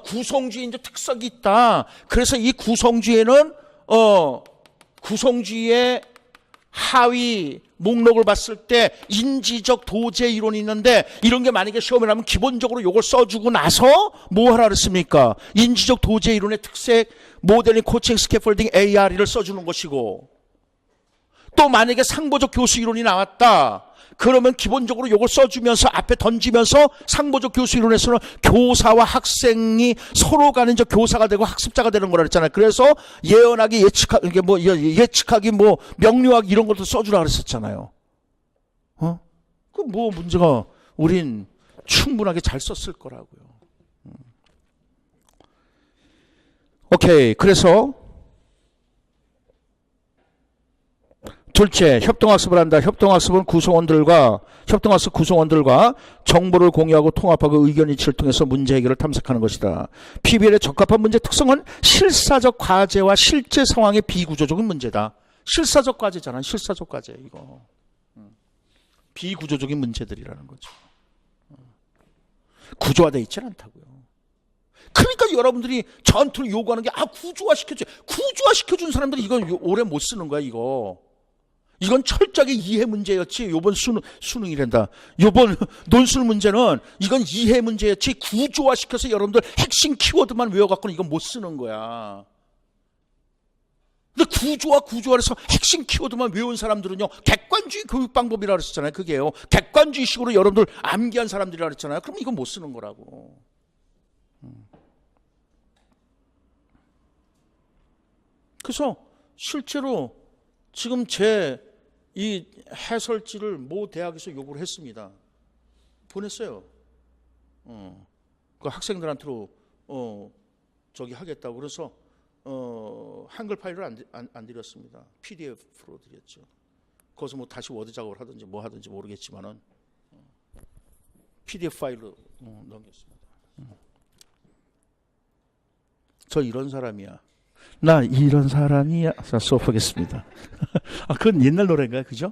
구성주의 이제 특색이 있다. 그래서 이 구성주의는 구성주의의 하위 목록을 봤을 때 인지적 도제 이론이 있는데, 이런 게 만약에 시험에 나면 기본적으로 이걸 써주고 나서 뭐 하라 그랬습니까? 인지적 도제 이론의 특색, 모델링, 코칭, 스캐폴딩, ARE를 써주는 것이고, 또 만약에 상보적 교수 이론이 나왔다. 그러면 기본적으로 이걸 써주면서 앞에 던지면서 상보적 교수 이론에서는 교사와 학생이 서로 간에 이제 교사가 되고 학습자가 되는 거라 그랬잖아요. 그래서 예언하기, 예측하기, 명료하기 이런 것도 써주라 그랬었잖아요. 그 뭐 문제가, 우린 충분하게 잘 썼을 거라고요. 오케이. 그래서 둘째, 협동학습을 한다. 협동학습 구성원들과 정보를 공유하고 통합하고 의견 일치를 통해서 문제 해결을 탐색하는 것이다. PBL에 적합한 문제 특성은 실사적 과제와 실제 상황의 비구조적인 문제다. 실사적 과제잖아. 실사적 과제 이거. 비구조적인 문제들이라는 거죠. 구조화되어 있지는 않다고요. 그러니까 여러분들이 저한테 요구하는 게 구조화시켜줘. 구조화시켜준 사람들이 이건 오래 못 쓰는 거야 이거. 이건 철저하게 이해 문제였지. 요번 수능이란다. 요번 논술 문제는 이건 이해 문제였지. 구조화시켜서 여러분들 핵심 키워드만 외워갖고는 이건 못 쓰는 거야. 근데 구조화해서 핵심 키워드만 외운 사람들은요, 객관주의 교육 방법이라 그랬잖아요. 그게요. 객관주의식으로 여러분들 암기한 사람들이라 그랬잖아요. 그럼 이건 못 쓰는 거라고. 그래서 실제로 지금 제 이 해설지를 모 대학에서 요구를 했습니다. 보냈어요. 그 학생들한테로 저기 하겠다고 그래서 한글 파일을 안 드렸습니다. PDF로 드렸죠. 거기서 뭐 다시 워드 작업을 하든지 뭐 하든지 모르겠지만은 PDF 파일로 넘겼습니다. 저 이런 사람이야. 나 이런 사람이야. 자, 수업하겠습니다. 아, 그건 옛날 노래인가요? 그죠?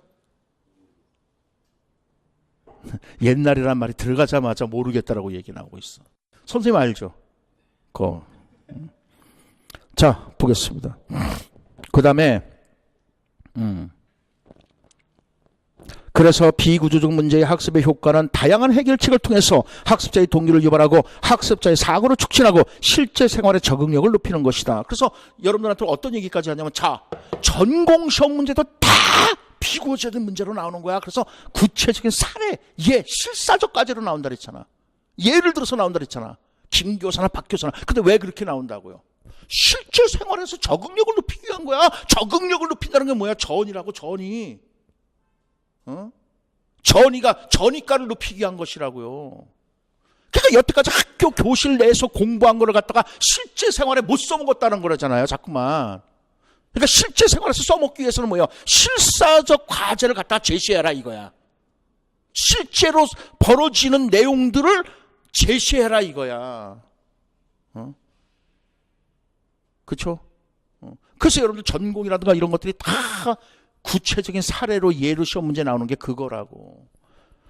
옛날이란 말이 들어가자마자 모르겠다라고 얘기 나오고 있어. 선생님 알죠? 자, 보겠습니다. 그 다음에 그래서 비구조적 문제의 학습의 효과는 다양한 해결책을 통해서 학습자의 동기를 유발하고 학습자의 사고를 촉진하고 실제 생활의 적응력을 높이는 것이다. 그래서 여러분들한테 어떤 얘기까지 하냐면, 자, 전공시험 문제도 다 비구조적인 문제로 나오는 거야. 그래서 구체적인 사례, 실사적 과제로 나온다 그랬잖아. 예를 들어서 나온다 그랬잖아. 김 교사나 박 교사나. 근데 왜 그렇게 나온다고요? 실제 생활에서 적응력을 높이기 위한 거야. 적응력을 높인다는 게 뭐야? 전이라고, 전이. 전이가를 높이기 위한 것이라고요. 그러니까 여태까지 학교 교실 내에서 공부한 거를 갖다가 실제 생활에 못 써먹었다는 거잖아요. 자꾸만. 그러니까 실제 생활에서 써먹기 위해서는 뭐예요? 실사적 과제를 갖다 제시해라 이거야. 실제로 벌어지는 내용들을 제시해라 이거야. 그렇죠? 그래서 여러분들 전공이라든가 이런 것들이 다 구체적인 사례로 예로 시험 문제 나오는 게 그거라고.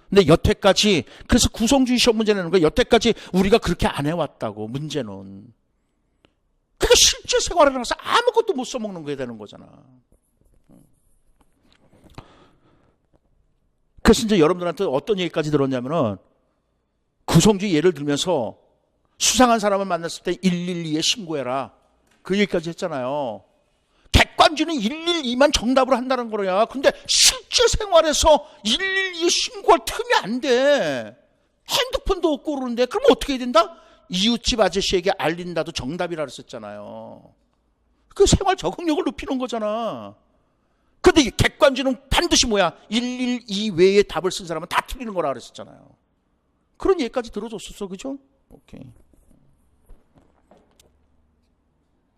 근데 여태까지, 그래서 구성주의 시험 문제 내는 거 여태까지 우리가 그렇게 안 해왔다고, 문제는. 그러니까 실제 생활에 나가서 아무것도 못 써먹는 거야 되는 거잖아. 그래서 이제 여러분들한테 어떤 얘기까지 들었냐면은, 구성주의 예를 들면서 수상한 사람을 만났을 때 112에 신고해라. 그 얘기까지 했잖아요. 객관주의는 112만 정답으로 한다는 거야. 근데 실제 생활에서 112에 신고할 틈이 안 돼. 핸드폰도 없고 그러는데 그럼 어떻게 해야 된다? 이웃집 아저씨에게 알린다도 정답이라 그랬었잖아요. 그 생활 적응력을 높이는 거잖아. 근데 이 객관주의는 반드시 뭐야? 112 외에 답을 쓴 사람은 다 틀리는 거라 그랬었잖아요. 그런 얘기까지 들어줬었어. 그죠? 오케이.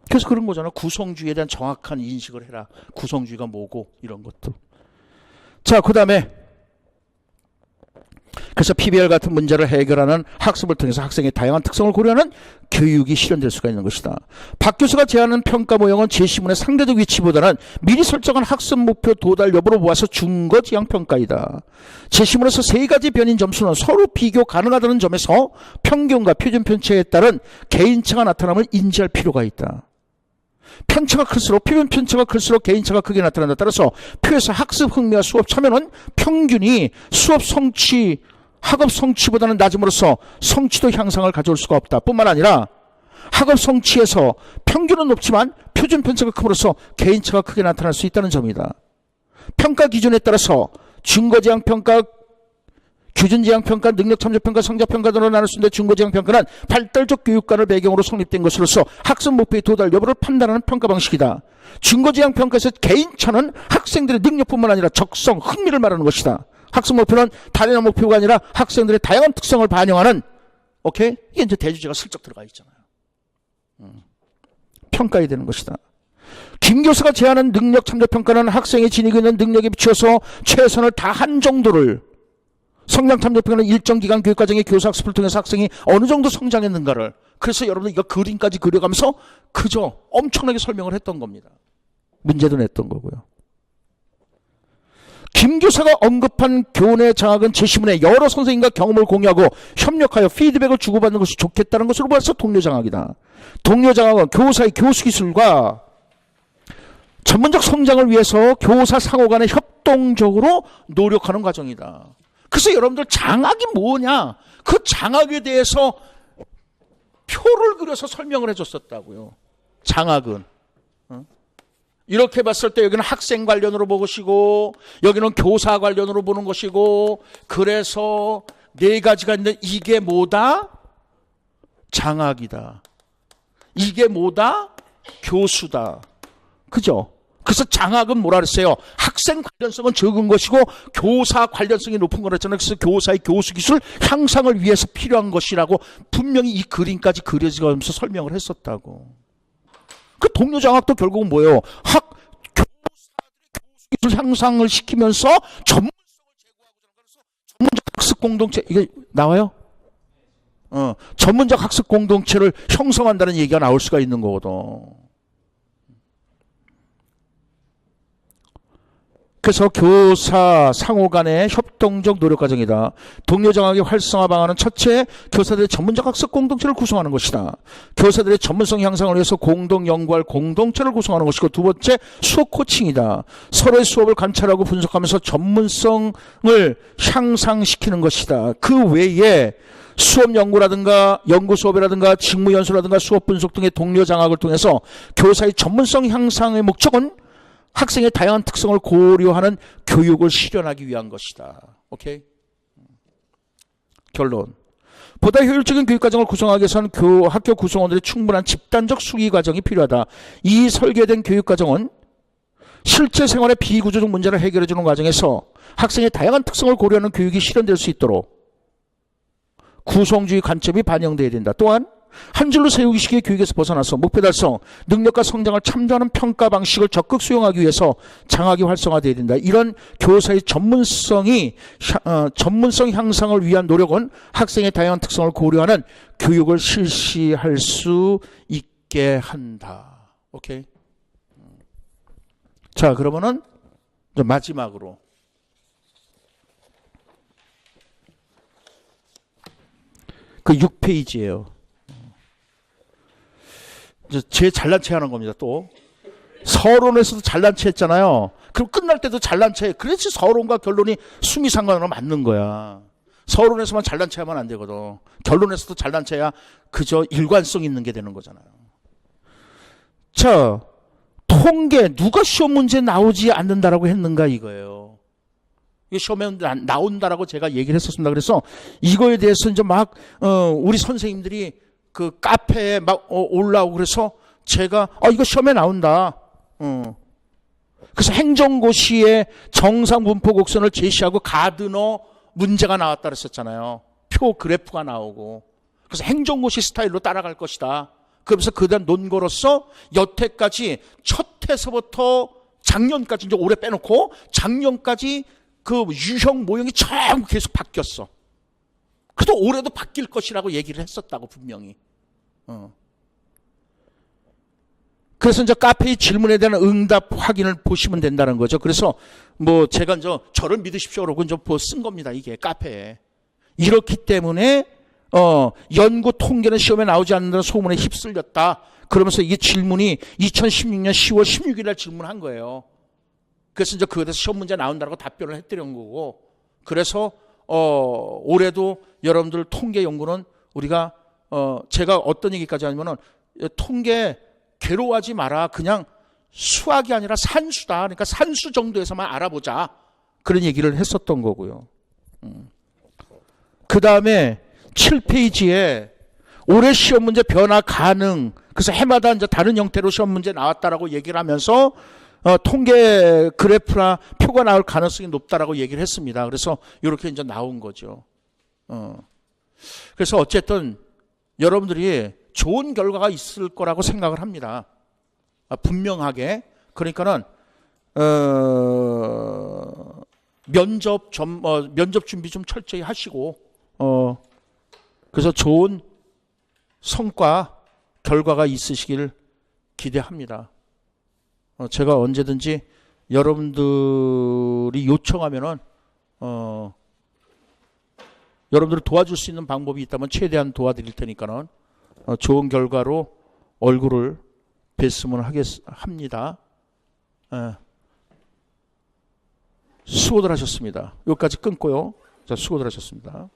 그래서 그런 거잖아. 구성주의에 대한 정확한 인식을 해라. 구성주의가 뭐고 이런 것도. 자, 그 다음에 그래서 PBL 같은 문제를 해결하는 학습을 통해서 학생의 다양한 특성을 고려하는 교육이 실현될 수가 있는 것이다. 박 교수가 제안하는 평가 모형은 제시문의 상대적 위치보다는 미리 설정한 학습 목표 도달 여부를 모아서 준거 지향 평가이다. 제시문에서 세 가지 변인 점수는 서로 비교 가능하다는 점에서 평균과 표준 편차에 따른 개인차가 나타남을 인지할 필요가 있다. 편차가 클수록, 표준 편차가 클수록 개인차가 크게 나타난다. 따라서 표에서 학습 흥미와 수업 참여는 평균이 수업 성취, 학업 성취보다는 낮음으로써 성취도 향상을 가져올 수가 없다. 뿐만 아니라 학업 성취에서 평균은 높지만 표준 편차가 큼으로써 개인차가 크게 나타날 수 있다는 점이다. 평가 기준에 따라서 준거지향 평가, 규준지향 평가, 능력참조 평가, 성적 평가 등으로 나눌 수 있는데 준거지향 평가는 발달적 교육관을 배경으로 성립된 것으로서 학습 목표의 도달 여부를 판단하는 평가 방식이다. 준거지향 평가에서 개인차는 학생들의 능력뿐만 아니라 적성, 흥미를 말하는 것이다. 학습 목표는 단연한 목표가 아니라 학생들의 다양한 특성을 반영하는, 오케이? 이게 이제 대주제가 슬쩍 들어가 있잖아요. 평가해야 되는 것이다. 김 교수가 제안한 능력 참조 평가는 학생이 지니고 있는 능력에 비추어서 최선을 다한 정도를, 성장 참조 평가는 일정 기간 교육 과정의 교사 학습을 통해서 학생이 어느 정도 성장했는가를, 그래서 여러분들 이거 그림까지 그려가면서 그저 엄청나게 설명을 했던 겁니다. 문제도 냈던 거고요. 김 교사가 언급한 교내 장학은 제시문에 여러 선생님과 경험을 공유하고 협력하여 피드백을 주고받는 것이 좋겠다는 것으로 봐서 동료 장학이다. 동료 장학은 교사의 교수 기술과 전문적 성장을 위해서 교사 상호 간에 협동적으로 노력하는 과정이다. 그래서 여러분들 장학이 뭐냐? 그 장학에 대해서 표를 그려서 설명을 해줬었다고요. 장학은. 이렇게 봤을 때 여기는 학생 관련으로 보는 것이고 여기는 교사 관련으로 보는 것이고, 그래서 네 가지가 있는데 이게 뭐다? 장학이다. 이게 뭐다? 교수다. 그죠? 그래서 장학은 뭐라 그랬어요? 학생 관련성은 적은 것이고 교사 관련성이 높은 거랬잖아요. 그래서 교사의 교수 기술 향상을 위해서 필요한 것이라고 분명히 이 그림까지 그려지면서 설명을 했었다고. 그 동료 장학도 결국은 뭐예요? 교사들의 교수 기술 향상을 시키면서 전문성을 제고하고자 그래서 전문적 학습 공동체 이게 나와요? 전문적 학습 공동체를 형성한다는 얘기가 나올 수가 있는 거거든. 그래서 교사 상호 간의 협동적 노력 과정이다. 동료 장학의 활성화 방안은 첫째, 교사들의 전문적 학습 공동체를 구성하는 것이다. 교사들의 전문성 향상을 위해서 공동 연구할 공동체를 구성하는 것이고, 두 번째, 수업 코칭이다. 서로의 수업을 관찰하고 분석하면서 전문성을 향상시키는 것이다. 그 외에 수업 연구라든가 연구 수업이라든가 직무 연수라든가 수업 분석 등의 동료 장학을 통해서 교사의 전문성 향상의 목적은 학생의 다양한 특성을 고려하는 교육을 실현하기 위한 것이다. 오케이? 결론. 보다 효율적인 교육과정을 구성하기 위해서는 학교 구성원들의 충분한 집단적 수기 과정이 필요하다. 이 설계된 교육과정은 실제 생활의 비구조적 문제를 해결해주는 과정에서 학생의 다양한 특성을 고려하는 교육이 실현될 수 있도록 구성주의 관점이 반영되어야 된다. 또한 한 줄로 세우기식의 교육에서 벗어나서 목표 달성, 능력과 성장을 참조하는 평가 방식을 적극 수용하기 위해서 장학이 활성화되어야 된다. 이런 교사의 전문성 향상을 위한 노력은 학생의 다양한 특성을 고려하는 교육을 실시할 수 있게 한다. 오케이? 자, 그러면은 마지막으로 그 6페이지예요. 제 잘난 체 하는 겁니다. 또 서론에서도 잘난 체 했잖아요. 그럼 끝날 때도 잘난 체. 그래서 서론과 결론이 수미상관으로 맞는 거야. 서론에서만 잘난 체 하면 안 되거든. 결론에서도 잘난 체야 그저 일관성 있는 게 되는 거잖아요. 자, 통계 누가 시험 문제 나오지 않는다라고 했는가 이거예요. 이게 시험에 나온다라고 제가 얘기를 했었습니다. 그래서 이거에 대해서 이제 막 우리 선생님들이 그 카페에 막 올라오고 그래서 제가 이거 시험에 나온다. 그래서 행정고시에 정상 분포 곡선을 제시하고 가드너 문제가 나왔다 그랬었잖아요. 표 그래프가 나오고. 그래서 행정고시 스타일로 따라갈 것이다. 그러면서 그다음 논거로서 여태까지 첫 해서부터 작년까지 이제 올해 빼놓고 작년까지 그 유형 모형이 전부 계속 바뀌었어. 그래도 올해도 바뀔 것이라고 얘기를 했었다고 분명히. 그래서 이제 카페의 질문에 대한 응답 확인을 보시면 된다는 거죠. 그래서 뭐 제가 이제 저를 믿으십시오 그러고 이제 쓴 겁니다. 이게 카페에. 이렇기 때문에 연구 통계는 시험에 나오지 않는다는 소문에 휩쓸렸다. 그러면서 이게 질문이 2016년 10월 16일 날 질문한 거예요. 그래서 이제 그에 대해서 시험 문제 나온다고 답변을 해드린 거고. 그래서 올해도 여러분들 통계 연구는 우리가 제가 어떤 얘기까지 하냐면은 통계 괴로워하지 마라. 그냥 수학이 아니라 산수다. 그러니까 산수 정도에서만 알아보자. 그런 얘기를 했었던 거고요. 그 다음에 7페이지에 올해 시험 문제 변화 가능. 그래서 해마다 이제 다른 형태로 시험 문제 나왔다라고 얘기를 하면서 통계 그래프나 표가 나올 가능성이 높다라고 얘기를 했습니다. 그래서 이렇게 이제 나온 거죠. 그래서 어쨌든 여러분들이 좋은 결과가 있을 거라고 생각을 합니다. 분명하게. 그러니까는 면접 준비 좀 철저히 하시고 그래서 좋은 성과 결과가 있으시길 기대합니다. 제가 언제든지 여러분들이 요청하면은 여러분들을 도와줄 수 있는 방법이 있다면 최대한 도와드릴 테니까는 좋은 결과로 얼굴을 뵀으면 합니다. 수고들 하셨습니다. 여기까지 끊고요. 자, 수고들 하셨습니다.